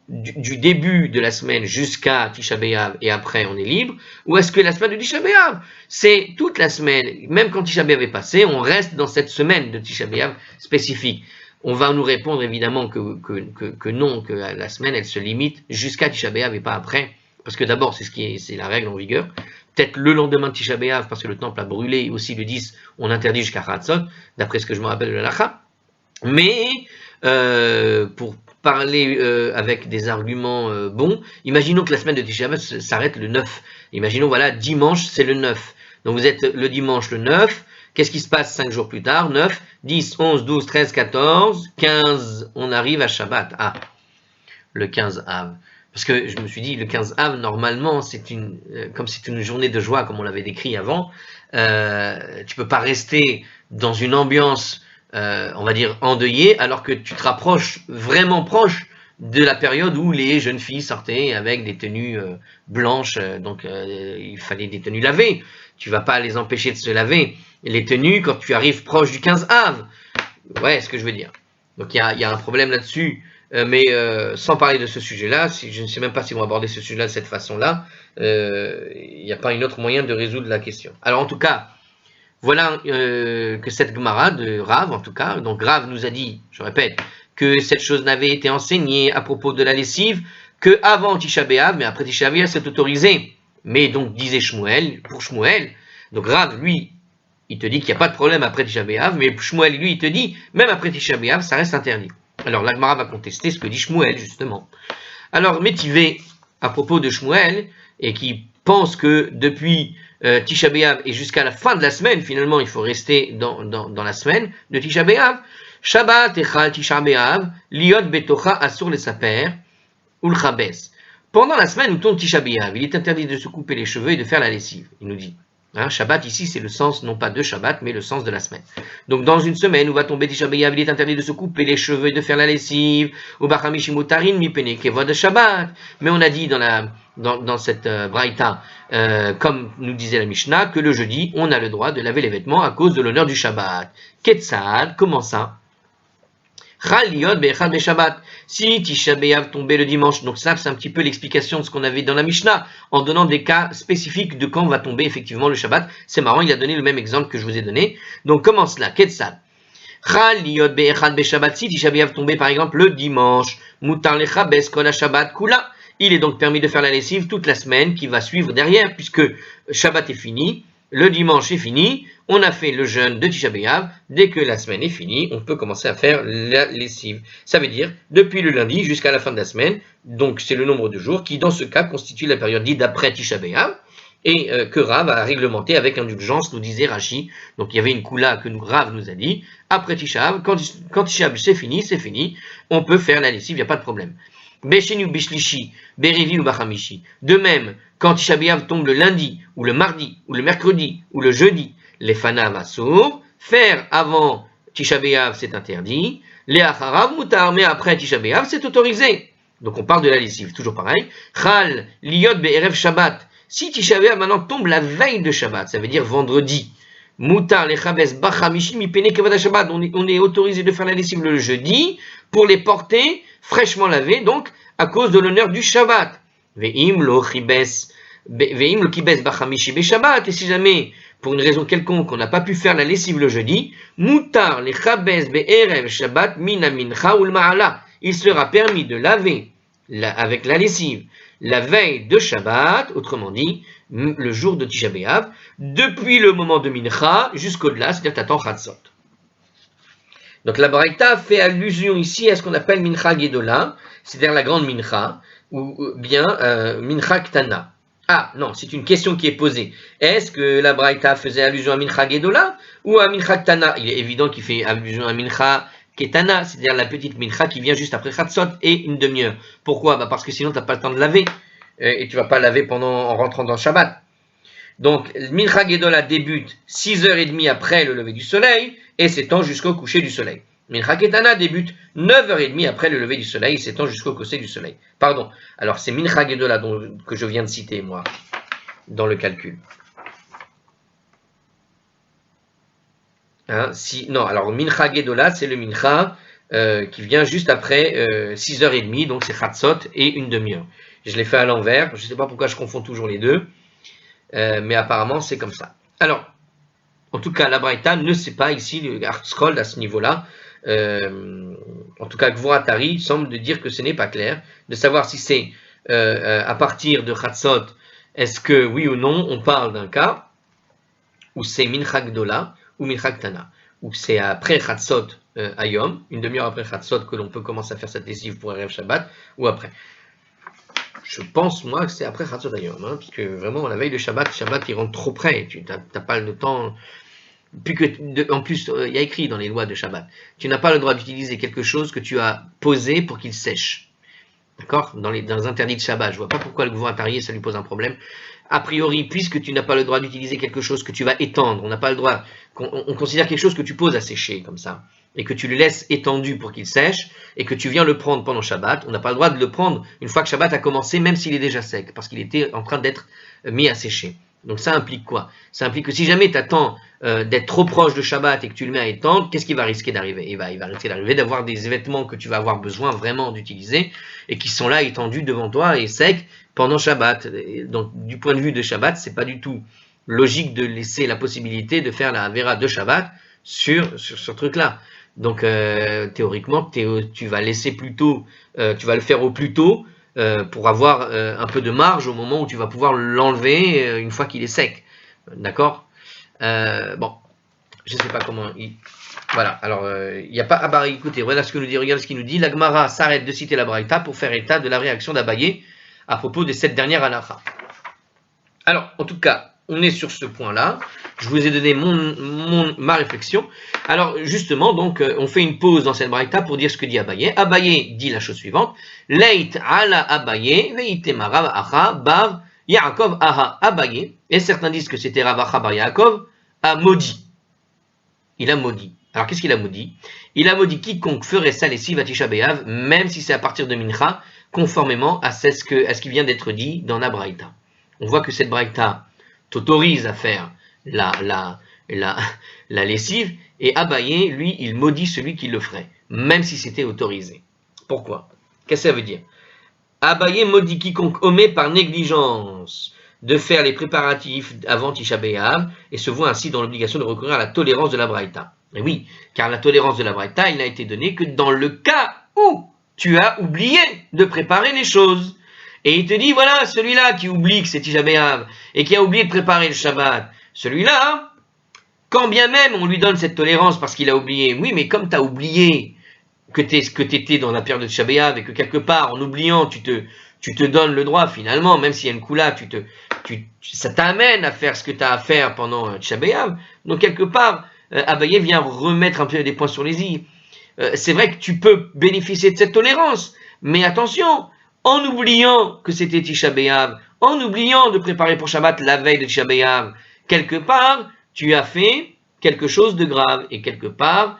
du début de la semaine jusqu'à Tisha B'Av et après on est libre, ou est-ce que la semaine de Tisha B'Av c'est toute la semaine, même quand Tisha B'Av est passé, on reste dans cette semaine de Tisha B'Av spécifique? On va nous répondre évidemment que non, que la semaine elle se limite jusqu'à Tisha B'Av et pas après, parce que d'abord c'est la règle en vigueur. Peut-être le lendemain de Tisha B'Av, parce que le temple a brûlé, aussi le 10, on interdit jusqu'à Chatzot, d'après ce que je me rappelle de la Lacha. Mais pour parler avec des arguments bons, imaginons que la semaine de Tisha B'Av s'arrête le 9. Imaginons, voilà, dimanche, c'est le 9. Donc vous êtes le dimanche le 9. Qu'est-ce qui se passe 5 jours plus tard? 9, 10, 11, 12, 13, 14, 15. On arrive à Shabbat. Ah, le 15 Av. Parce que je me suis dit, le 15 Av, normalement, comme c'est une journée de joie, comme on l'avait décrit avant, tu peux pas rester dans une ambiance, on va dire, endeuillée, alors que tu te rapproches, vraiment proche, de la période où les jeunes filles sortaient avec des tenues blanches, donc il fallait des tenues lavées. Tu vas pas les empêcher de se laver. Les tenues, quand tu arrives proche du 15 Av. Ouais, ce que je veux dire. Donc il y a un problème là-dessus. Mais sans parler de ce sujet-là, je ne sais même pas si on va aborder ce sujet-là de cette façon-là, il n'y a pas un autre moyen de résoudre la question. Alors en tout cas, voilà que cette Gemara de Rav, en tout cas, donc Rav nous a dit, je répète, que cette chose n'avait été enseignée à propos de la lessive que avant Tisha B'Av, mais après Tisha B'Av c'est autorisé. Mais donc disait Shmuel, pour Shmuel, donc Rav lui, il te dit qu'il n'y a pas de problème après Tisha B'Av, mais Shmuel lui il te dit, même après Tisha B'Av, ça reste interdit. Alors la Gemara va contester ce que dit Shmuel justement. Alors Métivé, à propos de Shmuel, et qui pense que depuis Tisha B'Av et jusqu'à la fin de la semaine, finalement il faut rester dans la semaine de Tisha B'Av, Shabbat echal Tisha B'Av, liot betocha asur le saper, ul chabes. Pendant la semaine où tombe Tisha B'Av, il est interdit de se couper les cheveux et de faire la lessive, il nous dit. Hein, Shabbat ici c'est le sens non pas de Shabbat mais le sens de la semaine. Donc dans une semaine où va tomber Tisha B'Av, il est interdit de se couper les cheveux et de faire la lessive. Ou bachamishi mutarin mi pene kevod de Shabbat. Mais on a dit dans cette braïta, comme nous disait la Mishnah, que le jeudi on a le droit de laver les vêtements à cause de l'honneur du Shabbat. Ketzad, comment ça? Si Tisha B'Av tombait le dimanche, donc ça c'est un petit peu l'explication de ce qu'on avait dans la Mishnah, en donnant des cas spécifiques de quand va tomber effectivement le Shabbat. C'est marrant, il a donné le même exemple que je vous ai donné. Donc comment cela? Ketzad. Si Tisha B'Av tombait par exemple le dimanche, Mutar lechabes kol Shabbat kula. Il est donc permis de faire la lessive toute la semaine qui va suivre derrière, puisque Shabbat est fini, le dimanche est fini, on a fait le jeûne de Tisha B'Av, dès que la semaine est finie, on peut commencer à faire la lessive. Ça veut dire depuis le lundi jusqu'à la fin de la semaine, donc c'est le nombre de jours qui dans ce cas constitue la période dite d'après Tisha B'Av, et que Rav a réglementé avec indulgence, nous disait Rashi. Donc il y avait une koula que Rav nous a dit, après Tisha B'Av, quand Tisha B'Av c'est fini, on peut faire la lessive, il n'y a pas de problème. Beshenu bishlishi, berivi ou bachamishi. De même, quand Tisha B'Av tombe le lundi, ou le mardi, ou le mercredi, ou le jeudi, les fanav assour, faire avant Tisha B'Av c'est interdit, les acharav mutar, mais après Tisha B'Av c'est autorisé. Donc on parle de la lessive, toujours pareil. Chal, liot be'erev Shabbat. Si Tisha B'Av maintenant tombe la veille de Shabbat, ça veut dire vendredi, mutar, les chabes, bachamishi, mi pene kevada Shabbat, on est autorisé de faire la lessive le jeudi, pour les porter fraîchement lavés, donc à cause de l'honneur du Shabbat. Ve'im lo kibes bachamishi be Shabbat, et si jamais, pour une raison quelconque, on n'a pas pu faire la lessive le jeudi, mutar le chabes be'erev Shabbat mina mincha ul ma'ala. Il sera permis de laver avec la lessive la veille de Shabbat, autrement dit, le jour de Tisha B'Av, depuis le moment de mincha jusqu'au-delà, c'est-à-dire t'attends Chatzot. Donc la Braïta fait allusion ici à ce qu'on appelle Mincha Gedola, c'est-à-dire la grande Mincha, ou bien Mincha Ktana. Ah non, c'est une question qui est posée. Est-ce que la Braïta faisait allusion à Mincha Gedola ou à Mincha Ktana? Il est évident qu'il fait allusion à Mincha Ketana, c'est-à-dire la petite Mincha qui vient juste après Chatzot et une demi-heure. Pourquoi? Parce que sinon tu n'as pas le temps de laver, et tu ne vas pas laver en rentrant dans le Shabbat. Donc, Mincha Gedola débute 6h30 après le lever du soleil et s'étend jusqu'au coucher du soleil. Mincha Ketana débute 9h30 après le lever du soleil et s'étend jusqu'au coucher du soleil. Pardon, alors c'est Mincha Gedola que je viens de citer, moi, dans le calcul. Hein, alors Mincha Gedola, c'est le Mincha qui vient juste après 6h30, donc c'est Chatzot et une demi-heure. Je l'ai fait à l'envers, je ne sais pas pourquoi je confonds toujours les deux. Mais apparemment c'est comme ça. Alors, en tout cas, la Braïta ne sait pas ici le Scroll à ce niveau-là. En tout cas, Gvoratari semble de dire que ce n'est pas clair, de savoir si c'est à partir de Chatzot, est-ce que oui ou non on parle d'un cas où c'est Mincha Gdola ou Mincha Ktana, ou c'est après Chatzot Hayom, une demi-heure après Chatzot, que l'on peut commencer à faire cette lessive pour Erev Shabbat, ou après. Je pense, moi, que c'est après Chatzot Hayom, hein, parce que vraiment, la veille de Shabbat, il rentre trop près, tu n'as pas le temps. En plus, il y a écrit dans les lois de Shabbat, tu n'as pas le droit d'utiliser quelque chose que tu as posé pour qu'il sèche. D'accord, dans les interdits de Shabbat, je vois pas pourquoi le gouvernement ça lui pose un problème. A priori, puisque tu n'as pas le droit d'utiliser quelque chose que tu vas étendre, on n'a pas le droit, on considère quelque chose que tu poses à sécher comme ça, et que tu le laisses étendu pour qu'il sèche, et que tu viens le prendre pendant Shabbat, on n'a pas le droit de le prendre une fois que Shabbat a commencé, même s'il est déjà sec, parce qu'il était en train d'être mis à sécher. Donc ça implique quoi? Ça implique que si jamais tu attends d'être trop proche de Shabbat et que tu le mets à étendre, qu'est-ce qui va risquer d'arriver? Il va risquer d'arriver d'avoir des vêtements que tu vas avoir besoin vraiment d'utiliser et qui sont là étendus devant toi et secs pendant Shabbat. Et donc du point de vue de Shabbat, c'est pas du tout logique de laisser la possibilité de faire la Avera de Shabbat sur ce truc-là. Donc théoriquement, tu vas laisser plutôt, tu vas le faire au plus tôt pour avoir un peu de marge au moment où tu vas pouvoir l'enlever une fois qu'il est sec. D'accord? Bon, je ne sais pas comment. Voilà, alors il n'y a pas. Ah bah écoutez, voilà ce que nous dit, regarde ce qu'il nous dit. La Gemara s'arrête de citer la Braïta pour faire état de la réaction d'Abaye à propos de cette dernière halakha. Alors, en tout cas, on est sur ce point-là. Je vous ai donné ma réflexion. Alors, justement, donc, on fait une pause dans cette braïta pour dire ce que dit Abaye. Abaye dit la chose suivante. Leit ala Abaye, veitema Rav Acha bar Yaakov aha. Abaye, et certains disent que c'était Rav Acha bar Yaakov, a maudit. Il a maudit. Alors, qu'est-ce qu'il a maudit? Il a maudit quiconque ferait sa lessive à Tisha B'Av, même si c'est à partir de Mincha, conformément à ce qui vient d'être dit dans la braïta. On voit que cette braïta t'autorise à faire la lessive, et Abaye, lui, il maudit celui qui le ferait, même si c'était autorisé. Pourquoi? Qu'est-ce que ça veut dire? Abaye maudit quiconque omet par négligence de faire les préparatifs avant Tisha B'Av, et se voit ainsi dans l'obligation de recourir à la tolérance de la braïta. Et oui, car la tolérance de la braïta, il n'a été donnée que dans le cas où tu as oublié de préparer les choses. Et il te dit, voilà, celui-là qui oublie que c'est Tisha B'Av et qui a oublié de préparer le Shabbat, celui-là, quand bien même on lui donne cette tolérance parce qu'il a oublié, oui, mais comme tu as oublié que tu étais dans la période de Tisha B'Av et que quelque part, en oubliant, tu te donnes le droit finalement, même s'il y a une coula, ça t'amène à faire ce que tu as à faire pendant Tisha B'Av. Donc quelque part, Abaye vient remettre un peu des points sur les i. C'est vrai que tu peux bénéficier de cette tolérance, mais attention, en oubliant que c'était Tisha B'Av, en oubliant de préparer pour Shabbat la veille de Tisha B'Av, quelque part, tu as fait quelque chose de grave, et quelque part,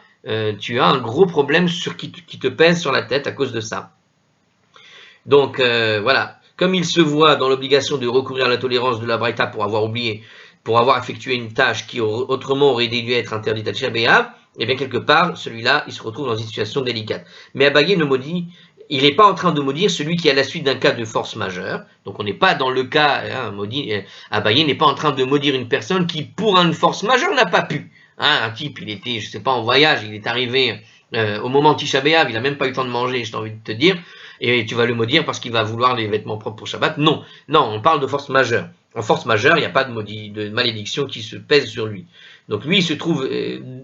tu as un gros problème qui te pèse sur la tête à cause de ça. Donc, voilà, comme il se voit dans l'obligation de recourir à la tolérance de la Braïta pour avoir oublié, pour avoir effectué une tâche qui autrement aurait dû être interdite à Tisha B'Av, et bien quelque part, celui-là, il se retrouve dans une situation délicate. Mais Abaye ne maudit, il n'est pas en train de maudire celui qui est à la suite d'un cas de force majeure. Donc on n'est pas dans le cas, Abaye n'est pas en train de maudire une personne qui, pour une force majeure, n'a pas pu. Un type, il était, je sais pas, en voyage, il est arrivé au moment de Tisha B'Av, il n'a même pas eu le temps de manger, j'ai envie de te dire, et tu vas le maudire parce qu'il va vouloir les vêtements propres pour Shabbat. Non, on parle de force majeure. En force majeure, il n'y a pas de malédiction qui se pèse sur lui. Donc lui, il se trouve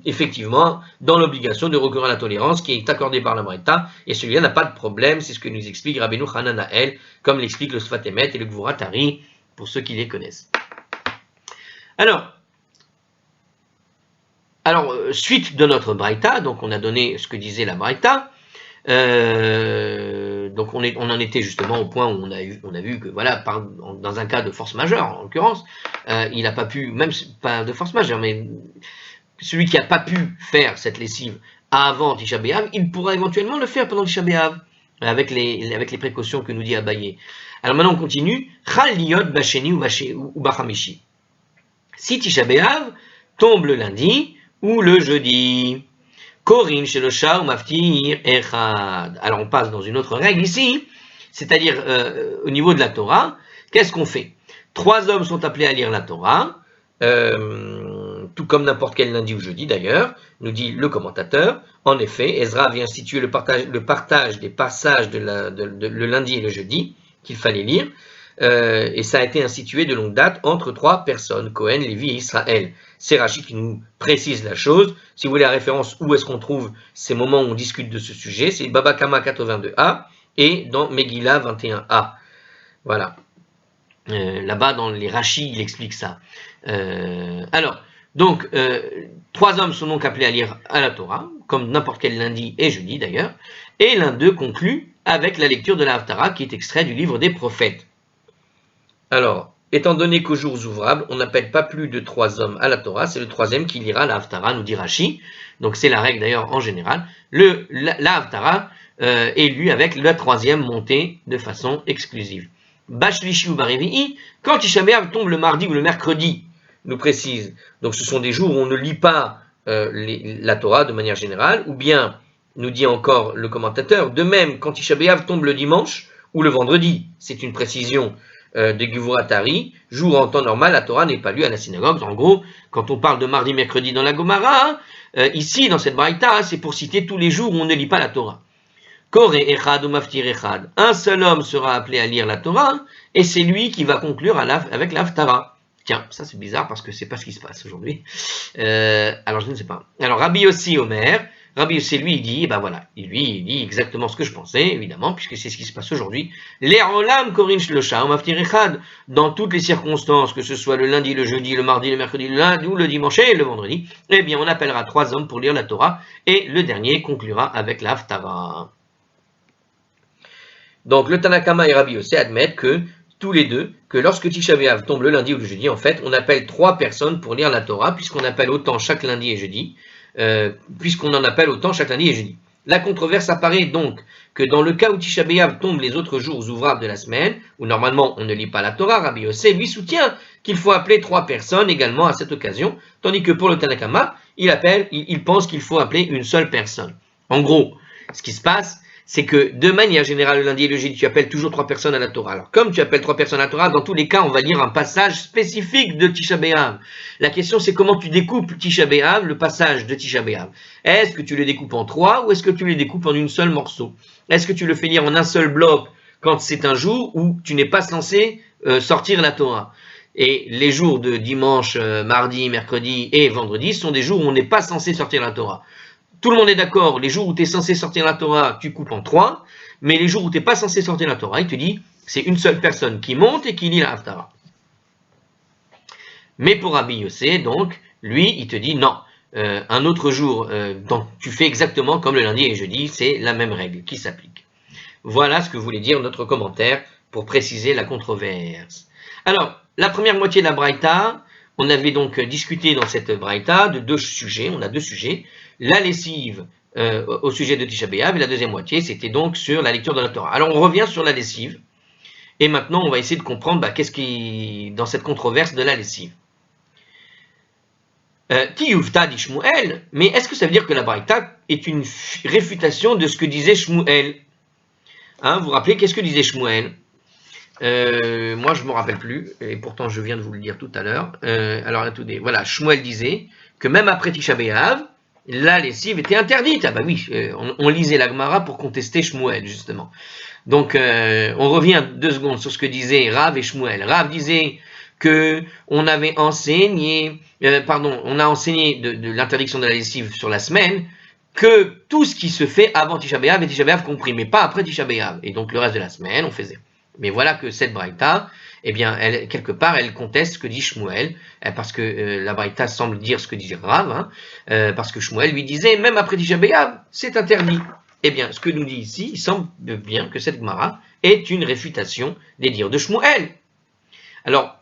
effectivement dans l'obligation de recourir à la tolérance qui est accordée par la Braïta, et celui-là n'a pas de problème, c'est ce que nous explique Rabbeinu Hananael, comme l'explique le Sfat Emet et le Gvurat Ari, pour ceux qui les connaissent. Alors, suite de notre Braïta, donc on a donné ce que disait la Braïta, donc on en était justement au point où on a vu que voilà, dans un cas de force majeure en l'occurrence, il n'a pas pu, même pas de force majeure, mais celui qui n'a pas pu faire cette lessive avant Tisha B'Av, il pourra éventuellement le faire pendant Tisha B'Av, avec les précautions que nous dit Abaye. Alors maintenant on continue, Chal liyot basheni ou bachamishi. Si Tisha B'Av tombe le lundi ou le jeudi, Korin chez le Shah ou Maftir Echad. Alors on passe dans une autre règle ici, c'est-à-dire au niveau de la Torah, qu'est-ce qu'on fait? 3 hommes sont appelés à lire la Torah, tout comme n'importe quel lundi ou jeudi d'ailleurs, nous dit le commentateur. En effet, Ezra vient instituer le partage des passages le lundi et le jeudi qu'il fallait lire. et ça a été institué de longue date entre 3 personnes, Cohen, Lévi et Israël. C'est Rachi qui nous précise la chose. Si vous voulez la référence, où est-ce qu'on trouve ces moments où on discute de ce sujet, c'est Baba Kama 82a et dans Megillah 21a. Voilà. Là-bas, dans les Rachi, il explique ça. Donc, 3 hommes sont donc appelés à lire à la Torah, comme n'importe quel lundi et jeudi d'ailleurs, et l'un d'eux conclut avec la lecture de la Haftara, qui est extrait du livre des prophètes. Alors, étant donné qu'aux jours ouvrables, on n'appelle pas plus de 3 hommes à la Torah, c'est le 3e qui lira la Haftara, nous dit Rachi. Donc c'est la règle d'ailleurs en général. La Haftara est lue avec la 3e montée de façon exclusive. Bashlishi ou Barivi'i, quand Tisha B'Av tombe le mardi ou le mercredi, nous précise. Donc ce sont des jours où on ne lit pas la Torah de manière générale, ou bien, nous dit encore le commentateur, de même quand Tisha B'Av tombe le dimanche ou le vendredi. C'est une précision de Givuratari, jour en temps normal, la Torah n'est pas lue à la synagogue. En gros, quand on parle de mardi, mercredi dans la Gomara, ici, dans cette braïta, c'est pour citer tous les jours où on ne lit pas la Torah. Kore echad ou maftir echad. Un seul homme sera appelé à lire la Torah, et c'est lui qui va conclure avec la Haftara. Tiens, ça c'est bizarre parce que c'est pas ce qui se passe aujourd'hui. Alors je ne sais pas. Alors Rabbi Yossi Omer, Rabbi Yossi lui il dit, ben voilà, il dit exactement ce que je pensais, évidemment, puisque c'est ce qui se passe aujourd'hui. Le'olam korin shlosha ou maftir echad. Dans toutes les circonstances, que ce soit le lundi, le jeudi, le mardi, le mercredi, le lundi ou le dimanche et le vendredi, eh bien on appellera 3 hommes pour lire la Torah, et le dernier conclura avec la Haftara. Donc le Tanakama et Rabbi Yossi admettent que tous les deux, que lorsque Tisha B'Av tombe le lundi ou le jeudi, en fait, on appelle 3 personnes pour lire la Torah, puisqu'on appelle autant chaque lundi et jeudi, puisqu'on en appelle autant chaque lundi et jeudi. La controverse apparaît donc que dans le cas où Tisha B'Av tombe les autres jours ouvrables de la semaine, où normalement on ne lit pas la Torah, Rabbi Yossi lui soutient qu'il faut appeler 3 personnes également à cette occasion, tandis que pour le Tanakama, il pense qu'il faut appeler une seule personne. En gros, ce qui se passe, c'est que de manière générale, le lundi et le jeudi, tu appelles toujours 3 personnes à la Torah. Alors, comme tu appelles 3 personnes à la Torah, dans tous les cas, on va lire un passage spécifique de Tisha B'Av. La question, c'est comment tu découpes Tisha B'Av, le passage de Tisha B'Av. Est-ce que tu le découpes en 3 ou est-ce que tu le découpes en une seule morceau? Est-ce que tu le fais lire en un seul bloc quand c'est un jour où tu n'es pas censé sortir la Torah? Et les jours de dimanche, mardi, mercredi et vendredi sont des jours où on n'est pas censé sortir la Torah. Tout le monde est d'accord, les jours où tu es censé sortir la Torah, tu coupes en 3, mais les jours où tu n'es pas censé sortir la Torah, il te dit, c'est une seule personne qui monte et qui lit la Haftara. Mais pour Rabbi Yossi, donc, lui, il te dit, non, un autre jour, tu fais exactement comme le lundi et le jeudi, c'est la même règle qui s'applique. Voilà ce que voulait dire notre commentaire pour préciser la controverse. Alors, la première moitié de la Braïta, on avait donc discuté dans cette Braïta de 2 sujets, on a 2 sujets. La lessive au sujet de Tisha B'Av et la deuxième moitié, c'était donc sur la lecture de la Torah. Alors on revient sur la lessive et maintenant on va essayer de comprendre qu'est-ce qui dans cette controverse de la lessive. Tiyuvta dit Shmuel, mais est-ce que ça veut dire que la Braïta est une réfutation de ce que disait Shmuel? Vous vous rappelez, qu'est-ce que disait Shmuel? Moi je ne me rappelle plus, et pourtant je viens de vous le dire tout à l'heure. Alors attendez, voilà, Shmuel disait que même après Tisha B'Av, la lessive était interdite. Ah bah oui, on lisait la Gemara pour contester Shmuel, justement. Donc, on revient 2 secondes sur ce que disaient Rav et Shmuel. Rav disait que on avait enseigné, on a enseigné de l'interdiction de la lessive sur la semaine, que tout ce qui se fait avant Tisha B'Av et Tisha B'Av compris, mais pas après Tisha B'Av. Et donc, le reste de la semaine, on faisait. Mais voilà que cette braïta, eh bien, quelque part, elle conteste ce que dit Shmuel, parce que la braïta semble dire ce que dit Rav, parce que Shmuel lui disait, même après Tisha B'Av, c'est interdit. Eh bien, ce que nous dit ici, il semble bien que cette Gemara est une réfutation des dires de Shmuel. Alors,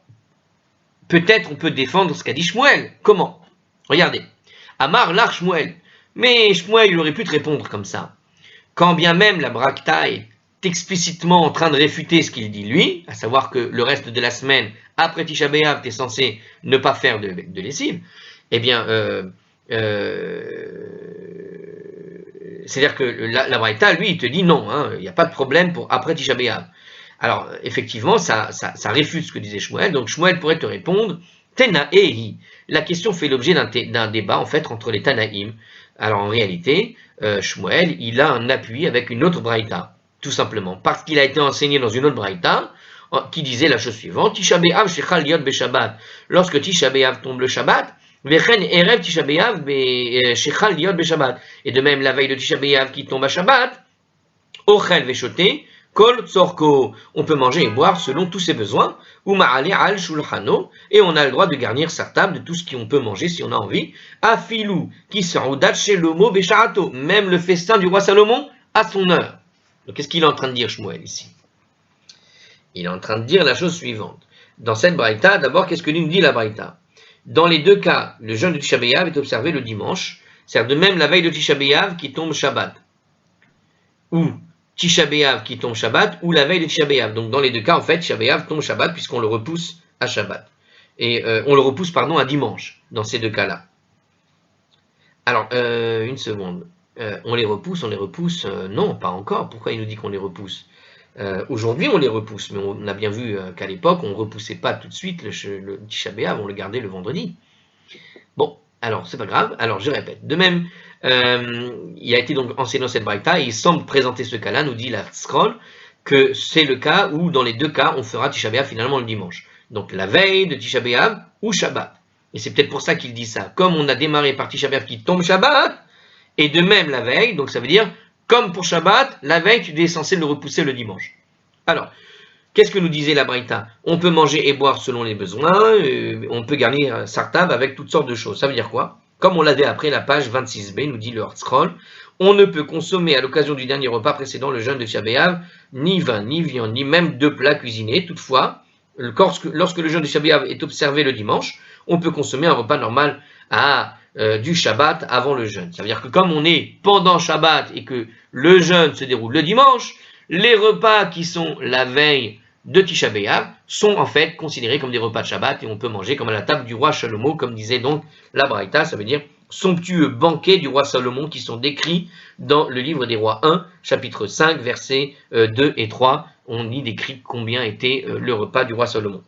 peut-être on peut défendre ce qu'a dit Shmuel. Comment? Regardez. Amar l'ar Shmuel. Mais Shmuel, il aurait pu te répondre comme ça. Quand bien même la braïta est explicitement en train de réfuter ce qu'il dit lui, à savoir que le reste de la semaine, après Tisha B'Av, tu es censé ne pas faire de lessive, eh bien, c'est-à-dire que la Braïta, lui, il te dit non, il n'y a pas de problème pour après Tisha B'Av. Alors, effectivement, ça réfute ce que disait Shmuel, donc Shmuel pourrait te répondre, Tenaehi. La question fait l'objet d'un débat, en fait, entre les Tanaïm. Alors, en réalité, Shmuel, il a un appui avec une autre Braïta. Tout simplement, parce qu'il a été enseigné dans une autre braïta, qui disait la chose suivante, Tisha B'Av shechal liot beShabbat. Lorsque Tisha B'Av tombe le Shabbat, Vechen erev Tisha B'Av shechal liot beShabbat. Et de même, la veille de Tisha B'Av qui tombe à Shabbat, Ochel veshoté, kol tzorko. On peut manger et boire selon tous ses besoins. Ou ma'ale al shulchano. Et on a le droit de garnir sa table de tout ce qu'on peut manger si on a envie. Afilou, qui sa'udat shelomo besha'ato. Même le festin du roi Salomon à son heure. Donc qu'est-ce qu'il est en train de dire Shmuel ici? Il est en train de dire la chose suivante. Dans cette braïta, d'abord, qu'est-ce que nous dit la braïta? Dans les deux cas, le jeûne de Tisha B'Av est observé le dimanche. C'est-à-dire de même la veille de Tisha B'Av qui tombe Shabbat. Ou Tisha B'Av qui tombe Shabbat, ou la veille de Tisha B'Av. Donc dans les deux cas, en fait, Tisha B'Av tombe Shabbat puisqu'on le repousse à Shabbat. Et on le repousse, à dimanche, dans ces deux cas-là. Alors, une seconde. On les repousse, non, pas encore. Pourquoi il nous dit qu'on les repousse? Aujourd'hui, on les repousse, mais on a bien vu qu'à l'époque, on ne repoussait pas tout de suite le Tisha B'Av, on le gardait le vendredi. Bon, alors, c'est pas grave. Alors, je répète. De même, il a été donc enseigné dans cette braïta, et il semble présenter ce cas-là, nous dit la scroll, que c'est le cas où, dans les deux cas, on fera Tisha B'Av finalement le dimanche. Donc, la veille de Tisha B'Av ou Shabbat. Et c'est peut-être pour ça qu'il dit ça. Comme on a démarré par Tisha B'Av qui tombe Shabbat, et de même la veille, donc ça veut dire, comme pour Shabbat, la veille, tu es censé le repousser le dimanche. Alors, qu'est-ce que nous disait la braïta? On peut manger et boire selon les besoins, on peut garnir sa table avec toutes sortes de choses. Ça veut dire quoi? Comme on l'avait après la page 26b, nous dit le Hartzcroll, on ne peut consommer à l'occasion du dernier repas précédant le jeûne de Tisha B'Av ni vin, ni viande, ni même deux plats cuisinés. Toutefois, lorsque le jeûne de Tisha B'Av est observé le dimanche, on peut consommer un repas normal du Shabbat avant le jeûne. Ça veut dire que comme on est pendant Shabbat et que le jeûne se déroule le dimanche, les repas qui sont la veille de Tisha B'Av sont en fait considérés comme des repas de Shabbat et on peut manger comme à la table du roi Salomon, comme disait donc la braïta, ça veut dire somptueux banquets du roi Salomon qui sont décrits dans le livre des rois 1, chapitre 5, versets 2 et 3. On y décrit combien était le repas du roi Salomon.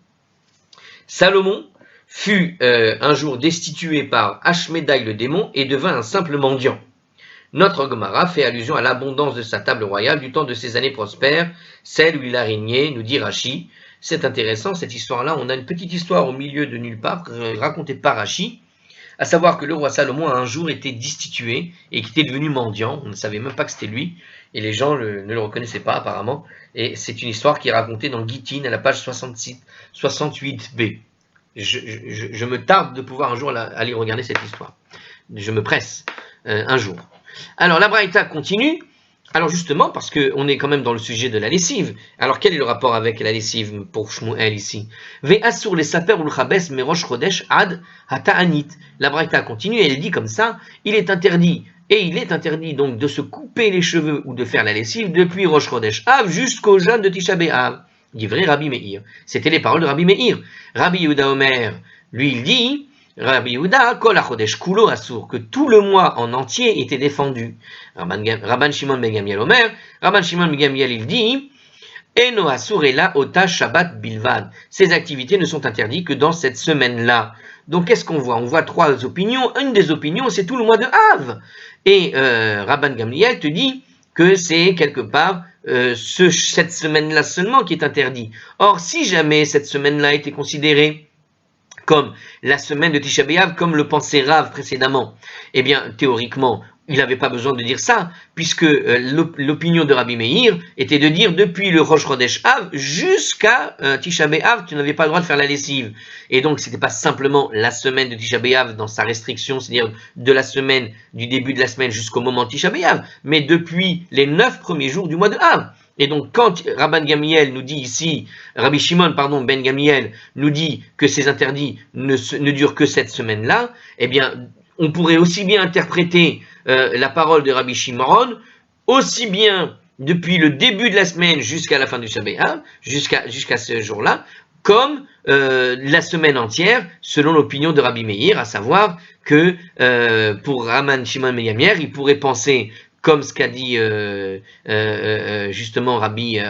Salomon fut un jour destitué par Ashmédaï le démon et devint un simple mendiant. Notre Gemara fait allusion à l'abondance de sa table royale du temps de ses années prospères, celle où il a régné, nous dit Rashi. C'est intéressant, cette histoire-là. On a une petite histoire au milieu de nulle part, racontée par Rashi, à savoir que le roi Salomon a un jour été destitué et qu'il était devenu mendiant. On ne savait même pas que c'était lui, et les gens ne le reconnaissaient pas apparemment. Et c'est une histoire qui est racontée dans Gittin à la page 68b. Je me tarde de pouvoir un jour aller regarder cette histoire. Je me presse un jour. Alors la braïta continue. Alors justement, parce qu'on est quand même dans le sujet de la lessive. Alors quel est le rapport avec la lessive pour Shmuel ici? Ve'asur les saper ou le chabes merosh chodesh ad hata'anit. La braïta continue et elle dit comme ça, il est interdit donc de se couper les cheveux ou de faire la lessive depuis Rosh Chodesh Av jusqu'au jeûne de Tisha B'Av. Dit vrai Rabbi Meir. C'était les paroles de Rabbi Meir. Rabbi Yehuda Omer, lui il dit, Rabbi Yehuda, kol ha-chodesh kulo asur, que tout le mois en entier était défendu. Rabban Shimon ben Gamliel Omer, Rabban Shimon ben Gamliel il dit, eno asur ela ota shabbat bilvad. Ces activités ne sont interdites que dans cette semaine-là. Donc qu'est-ce qu'on voit? On voit trois opinions. Une des opinions, c'est tout le mois de Av. Et Rabban Gamliel te dit que c'est quelque part cette semaine-là seulement qui est interdit. Or, si jamais cette semaine-là était considérée comme la semaine de Tisha B'Av, comme le pensait Rav précédemment, eh bien, théoriquement, il n'avait pas besoin de dire ça, puisque l'opinion de Rabbi Meir était de dire depuis le Rosh Chodesh Av jusqu'à Tisha B'Av, tu n'avais pas le droit de faire la lessive. Et donc, c'était pas simplement la semaine de Tisha B'Av dans sa restriction, c'est-à-dire de la semaine, du début de la semaine jusqu'au moment de Tisha B'Av, mais depuis les 9 premiers jours du mois de Av. Et donc, quand Rabban Gamliel nous dit ici, Rabbi Shimon, Ben Gamliel, nous dit que ces interdits ne durent que cette semaine-là, eh bien, on pourrait aussi bien interpréter la parole de Rabbi Shimon, aussi bien depuis le début de la semaine jusqu'à la fin du Shabbat, jusqu'à ce jour-là, comme la semaine entière, selon l'opinion de Rabbi Meir, à savoir que pour Rabban Shimon Ben Gamliel, il pourrait penser comme ce qu'a dit justement Rabbi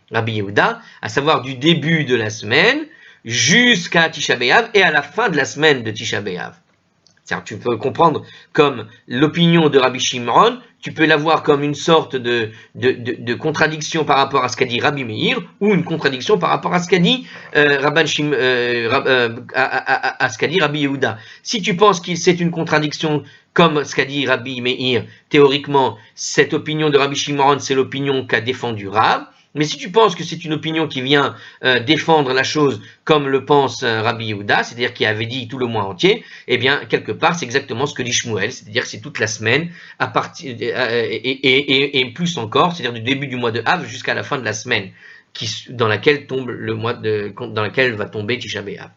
Yehuda, à savoir du début de la semaine jusqu'à Tisha B'Av et à la fin de la semaine de Tisha B'Av. C'est-à-dire, tu peux comprendre comme l'opinion de Rabbi Shimon, tu peux la voir comme une sorte de contradiction par rapport à ce qu'a dit Rabbi Meir, ou une contradiction par rapport à ce qu'a dit à ce qu'a dit Rabbi Yehuda. Si tu penses que c'est une contradiction comme ce qu'a dit Rabbi Meir, théoriquement, cette opinion de Rabbi Shimon, c'est l'opinion qu'a défendu Rav. Mais si tu penses que c'est une opinion qui vient défendre la chose comme le pense Rabbi Yehuda, c'est-à-dire qui avait dit tout le mois entier, eh bien, quelque part, c'est exactement ce que dit Shmuel, c'est-à-dire que c'est toute la semaine, à partir, et plus encore, c'est-à-dire du début du mois de Av jusqu'à la fin de la semaine, dans laquelle va tomber Tisha B'Av.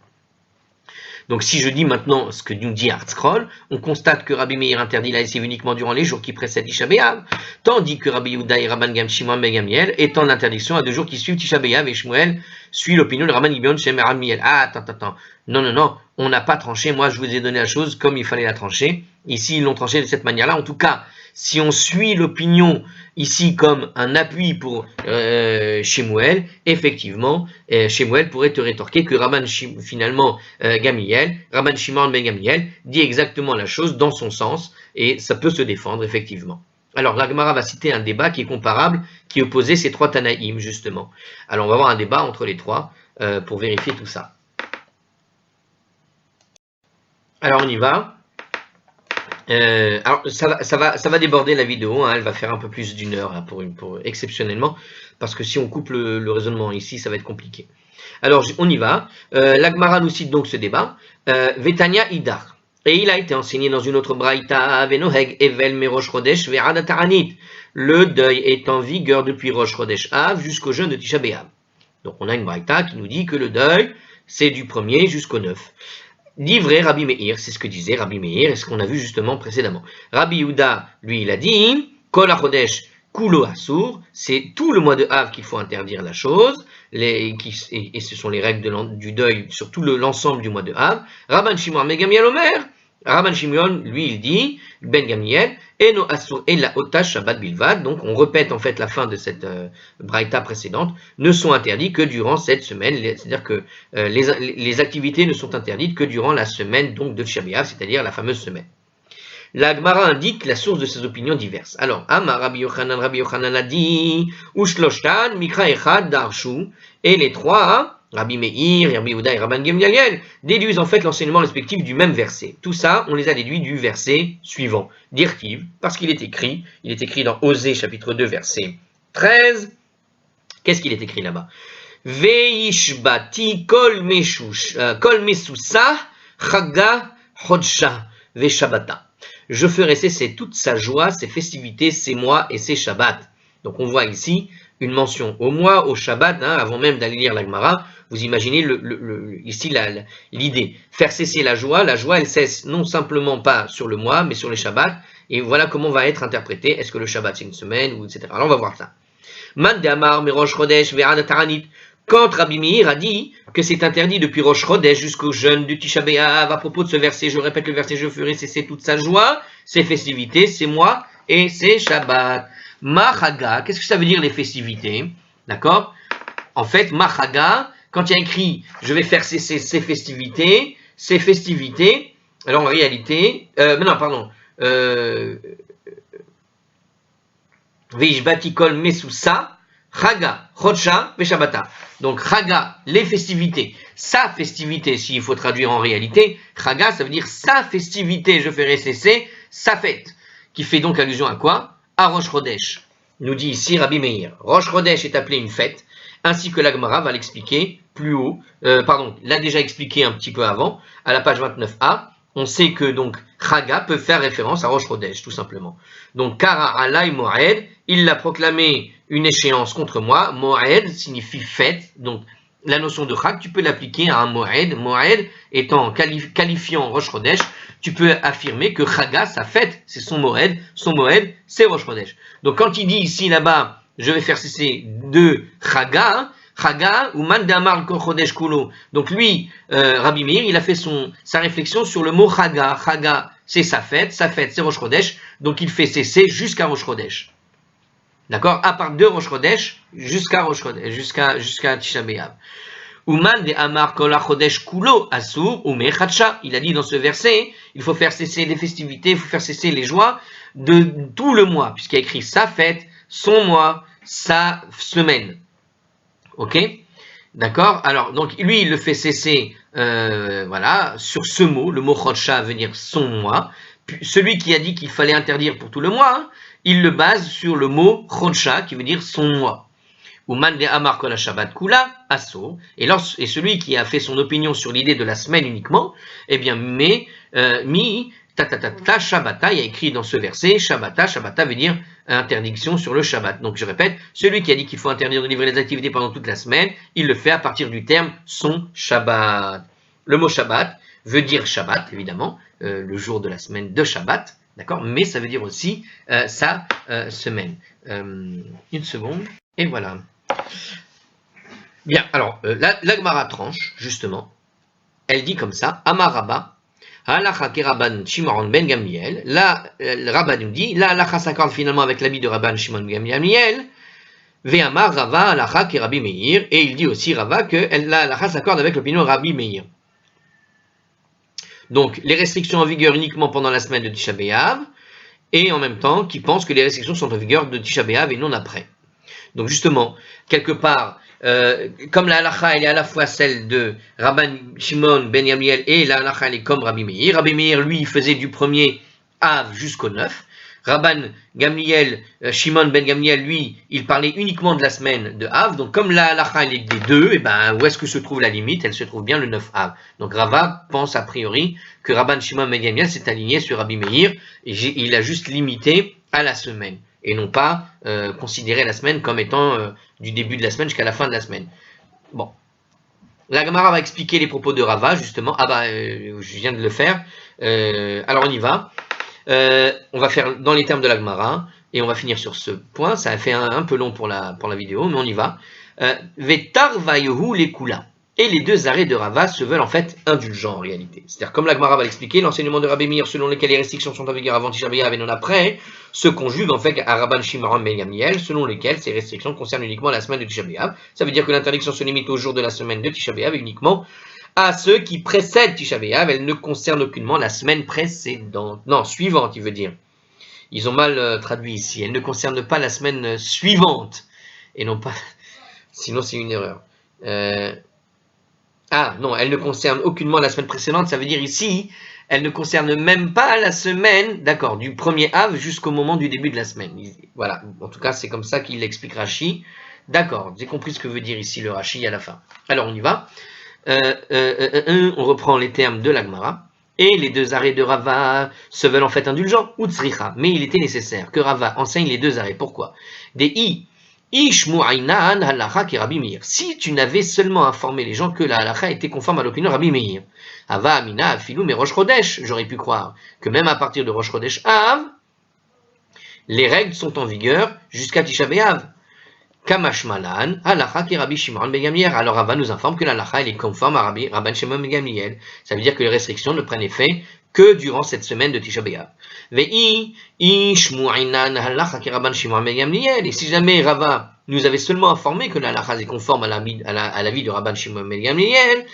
Donc si je dis maintenant ce que nous dit ArtScroll, on constate que Rabbi Meir interdit la lessive uniquement durant les jours qui précèdent Tisha B'Av, tandis que Rabbi Yehuda et Rabban Shimon ben Gamliel étendent l'interdiction à 2 jours qui suivent Tisha B'Av, et Shmuel suit l'opinion de Rabban Gibeon Shem Ramiel. Ah, attends, non, on n'a pas tranché, moi je vous ai donné la chose comme il fallait la trancher, ici ils l'ont tranché de cette manière-là, en tout cas, si on suit l'opinion ici comme un appui pour Shemuel, effectivement, Shemuel pourrait te rétorquer que Rabban Shimon ben Gamliel dit exactement la chose dans son sens, et ça peut se défendre, effectivement. Alors, la Gemara va citer un débat qui est comparable, qui opposait ces 3 Tanaïm, justement. Alors, on va avoir un débat entre les 3 pour vérifier tout ça. Alors, on y va. Alors ça va déborder la vidéo, hein, elle va faire un peu plus d'1 heure là, pour exceptionnellement, parce que si on coupe le raisonnement ici, ça va être compliqué. Alors on y va. L'Agmara nous cite donc ce débat. Vetania Idar. Et il a été enseigné dans une autre braïta, Venoheg Evel Merosh Chodesh Ve'ad Ta'anit. Le deuil est en vigueur depuis Rosh Chodesh Av jusqu'au jeûne de Tisha B'Av. Donc on a une braïta qui nous dit que le deuil, c'est du 1er jusqu'au 9. Dit vrai Rabbi Meir, c'est ce que disait Rabbi Meir, et ce qu'on a vu justement précédemment. Rabbi Yehuda, lui, il a dit, Kol HaChodesh Kulo Asur, c'est tout le mois de Av qu'il faut interdire la chose, et ce sont les règles du deuil sur tout l'ensemble du mois de Av. Rabban Shimon ben Gamliel Omer, Rabban Shimon, lui, il dit, Ben Gamliel, Eno Asur et la Otash Shabbat Bilvad, donc on répète en fait la fin de cette braïta précédente, ne sont interdits que durant cette semaine, c'est-à-dire que les activités ne sont interdites que durant la semaine donc de Tisha B'Av, c'est-à-dire la fameuse semaine. La Gemara indique la source de ces opinions diverses. Alors, Amar Rabbi Yochanan a dit, Ushloshtan Mikra Echad Darshu, et les 3, Rabbi Meir, Rabbi Yehuda et Rabban Gamliel, déduisent en fait l'enseignement respectif du même verset. Tout ça, on les a déduits du verset suivant, d'Irtiv, parce qu'il est écrit dans Osée chapitre 2 verset 13. Qu'est-ce qu'il est écrit là-bas? Veishbati kol mesusa chaga chodsha veshabata. Je ferai cesser toute sa joie, ses festivités, ses mois et ses shabbats. Donc on voit ici une mention au mois, au Shabbat, hein, avant même d'aller lire la Gemara. Vous imaginez ici l'idée. Faire cesser la joie elle cesse non simplement pas sur le mois, mais sur les Shabbats. Et voilà comment va être interprété. Est-ce que le Shabbat c'est une semaine, ou etc. Alors on va voir ça. Man de Amar, Merosh Chodesh, Ve'ad Ta'anit. Quand Rabbi Meir a dit que c'est interdit depuis Rosh Chodesh jusqu'au jeûne du Tisha B'Av, à propos de ce verset, je répète le verset, je ferai cesser toute sa joie, ses festivités, ses mois et ses Shabbats. Machaga, qu'est-ce que ça veut dire les festivités? D'accord? En fait, Machaga, quand il y a écrit je vais faire cesser ses festivités, alors en réalité, Veishbati kol mesusa, Chaga, Chodsha, Veshabata. Donc Chaga, les festivités, sa festivité, s'il faut traduire en réalité, Chaga, ça veut dire sa festivité, je ferai cesser sa fête, qui fait donc allusion à quoi? À Rosh Chodesh. Nous dit ici Rabbi Meir. Rosh Chodesh est appelé une fête, ainsi que la Gemara va l'expliquer plus haut, l'a déjà expliqué un petit peu avant, à la page 29a. On sait que donc Chaga peut faire référence à Rosh Chodesh, tout simplement. Donc Kara alay Moed, il l'a proclamé une échéance contre moi. Moed signifie fête, donc la notion de Chag, tu peux l'appliquer à un Moed. Moed étant qualifiant Rosh Chodesh, tu peux affirmer que Chaga, sa fête, c'est son Moed, c'est Rosh Chodesh. Donc quand il dit ici là-bas, je vais faire cesser de Chaga, Chaga ou Man Damar Kol Chodesh Kulo. Donc lui, Rabbi Meir, il a fait sa réflexion sur le mot Chaga. Chaga, c'est sa fête c'est Rosh Chodesh, donc il fait cesser jusqu'à Rosh Chodesh. D'accord? À part de Rosh Chodesh jusqu'à Tisha B'Av. Uman de Amar Kol HaChodesh Kulo Asur Ume Chatsha. Il a dit dans ce verset, il faut faire cesser les festivités, il faut faire cesser les joies de tout le mois, puisqu'il y a écrit sa fête, son mois, sa semaine. Ok? D'accord? Alors, donc, lui, il le fait cesser, voilà, sur ce mot. Le mot Chodsha veut dire son mois. Puis, celui qui a dit qu'il fallait interdire pour tout le mois, hein, il le base sur le mot Chodsha, qui veut dire son mois. Ou man de amar kol Shabbat kula asso. Et celui qui a fait son opinion sur l'idée de la semaine uniquement, eh bien, mi ta Shabbata, il y a écrit dans ce verset, Shabbata veut dire interdiction sur le Shabbat. Donc je répète, celui qui a dit qu'il faut interdire de livrer les activités pendant toute la semaine, il le fait à partir du terme son Shabbat. Le mot Shabbat veut dire Shabbat, évidemment, le jour de la semaine de Shabbat, d'accord, mais ça veut dire aussi sa semaine. Une seconde, et voilà. Bien, alors, la Gemara tranche, justement, elle dit comme ça, Amar Rabba, Halacha ke Rabban Shimon ben Gamliel. Là, le Rabban nous dit, la halacha s'accorde finalement avec l'habit de Rabban Shimon ben Gamliel. Ve'amar Rava halacha ke Rabbi Meir. Et il dit aussi Rava que la halacha s'accorde avec l'opinion de Rabbi Meir. Donc, les restrictions en vigueur uniquement pendant la semaine de Tisha B'Av, et en même temps, qui pensent que les restrictions sont en vigueur de Tisha B'Av et non après. Donc justement, quelque part, comme la halacha elle est à la fois celle de Rabban Shimon ben Gamliel et la halacha elle est comme Rabbi Meir. Rabbi Meir, lui, il faisait du premier Av jusqu'au 9. Rabban Gamliel, Shimon ben Gamliel, lui, il parlait uniquement de la semaine de Av. Donc comme la halacha elle est des deux, et ben où est-ce que se trouve la limite? Elle se trouve bien le 9 Av. Donc Rava pense a priori que Rabban Shimon ben Gamliel s'est aligné sur Rabbi Meir et il a juste limité à la semaine. Et non pas considérer la semaine comme étant du début de la semaine jusqu'à la fin de la semaine. Bon. La Gemara va expliquer les propos de Rava, justement. Ah bah, je viens de le faire. Alors on y va. On va faire dans les termes de la Gemara, et on va finir sur ce point. Ça a fait un peu long pour la vidéo, mais on y va. Vetar vayehu lekula. Et les deux arrêts de Rava se veulent en fait indulgents en réalité. C'est-à-dire, comme la Gemara va l'expliquer, l'enseignement de Rabbi Meir selon lequel les restrictions sont en vigueur avant Tisha B'Av et non après, se conjugue en fait à Rabban Shimon ben Gamliel, selon lesquels ces restrictions concernent uniquement la semaine de Tisha B'Av. Ça veut dire que l'interdiction se limite au jour de la semaine de Tisha B'Av uniquement à ceux qui précèdent Tisha B'Av. Elle ne concerne aucunement la semaine précédente. Non, suivante, il veut dire. Ils ont mal traduit ici. Elle ne concerne pas la semaine suivante. Et non pas... Sinon, c'est une erreur. Ah non, elle ne concerne aucunement la semaine précédente, ça veut dire ici, elle ne concerne même pas la semaine, d'accord, du premier Av jusqu'au moment du début de la semaine. Voilà, en tout cas c'est comme ça qu'il l'explique Rashi. D'accord, j'ai compris ce que veut dire ici le Rashi à la fin. Alors on y va. On reprend les termes de l'Agmara. Et les deux arrêts de Rava se veulent en fait indulgents, ou tzricha, mais il était nécessaire que Rava enseigne les deux arrêts. Pourquoi? Des i. Si tu n'avais seulement informé les gens que la halacha était conforme à l'opinion de Rabbi Meir, Ava Amina Afilou mais Rosh Chodesh, j'aurais pu croire que même à partir de Rosh Chodesh Av, les règles sont en vigueur jusqu'à Tisha B'Av. Kamash Malan, halacha ki Rabbi Shimon ben Gamliel. Alors Rava nous informe que la halacha est conforme à Rabban Shimon ben Gamliel. Ça veut dire que les restrictions ne prennent effet que durant cette semaine de Tisha B'Av. Et si jamais Rava nous avait seulement informé que la halacha est conforme à l'avis de Rabban Shimon ben Gamliel,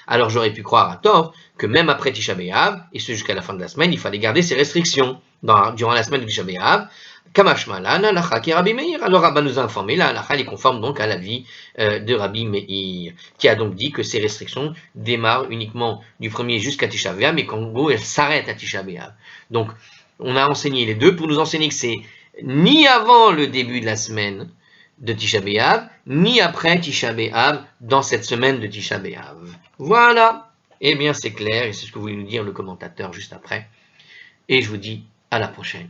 alors j'aurais pu croire à tort que même après Tisha B'Av, et ce jusqu'à la fin de la semaine, il fallait garder ces restrictions durant la semaine de Tisha B'Av. Kamash Malan, halacha ki Rabbi Meir. Alors Rabba nous a informé, la halacha est conforme donc à l'avis de Rabbi Meir, qui a donc dit que ces restrictions démarrent uniquement du premier jusqu'à Tisha B'Av, mais qu'en gros elles s'arrêtent à Tisha B'Av. Donc on a enseigné les deux pour nous enseigner que c'est ni avant le début de la semaine de Tisha B'Av, ni après Tisha B'Av dans cette semaine de Tisha B'Av. Voilà. Eh bien c'est clair, et c'est ce que voulait nous dire le commentateur juste après. Et je vous dis à la prochaine.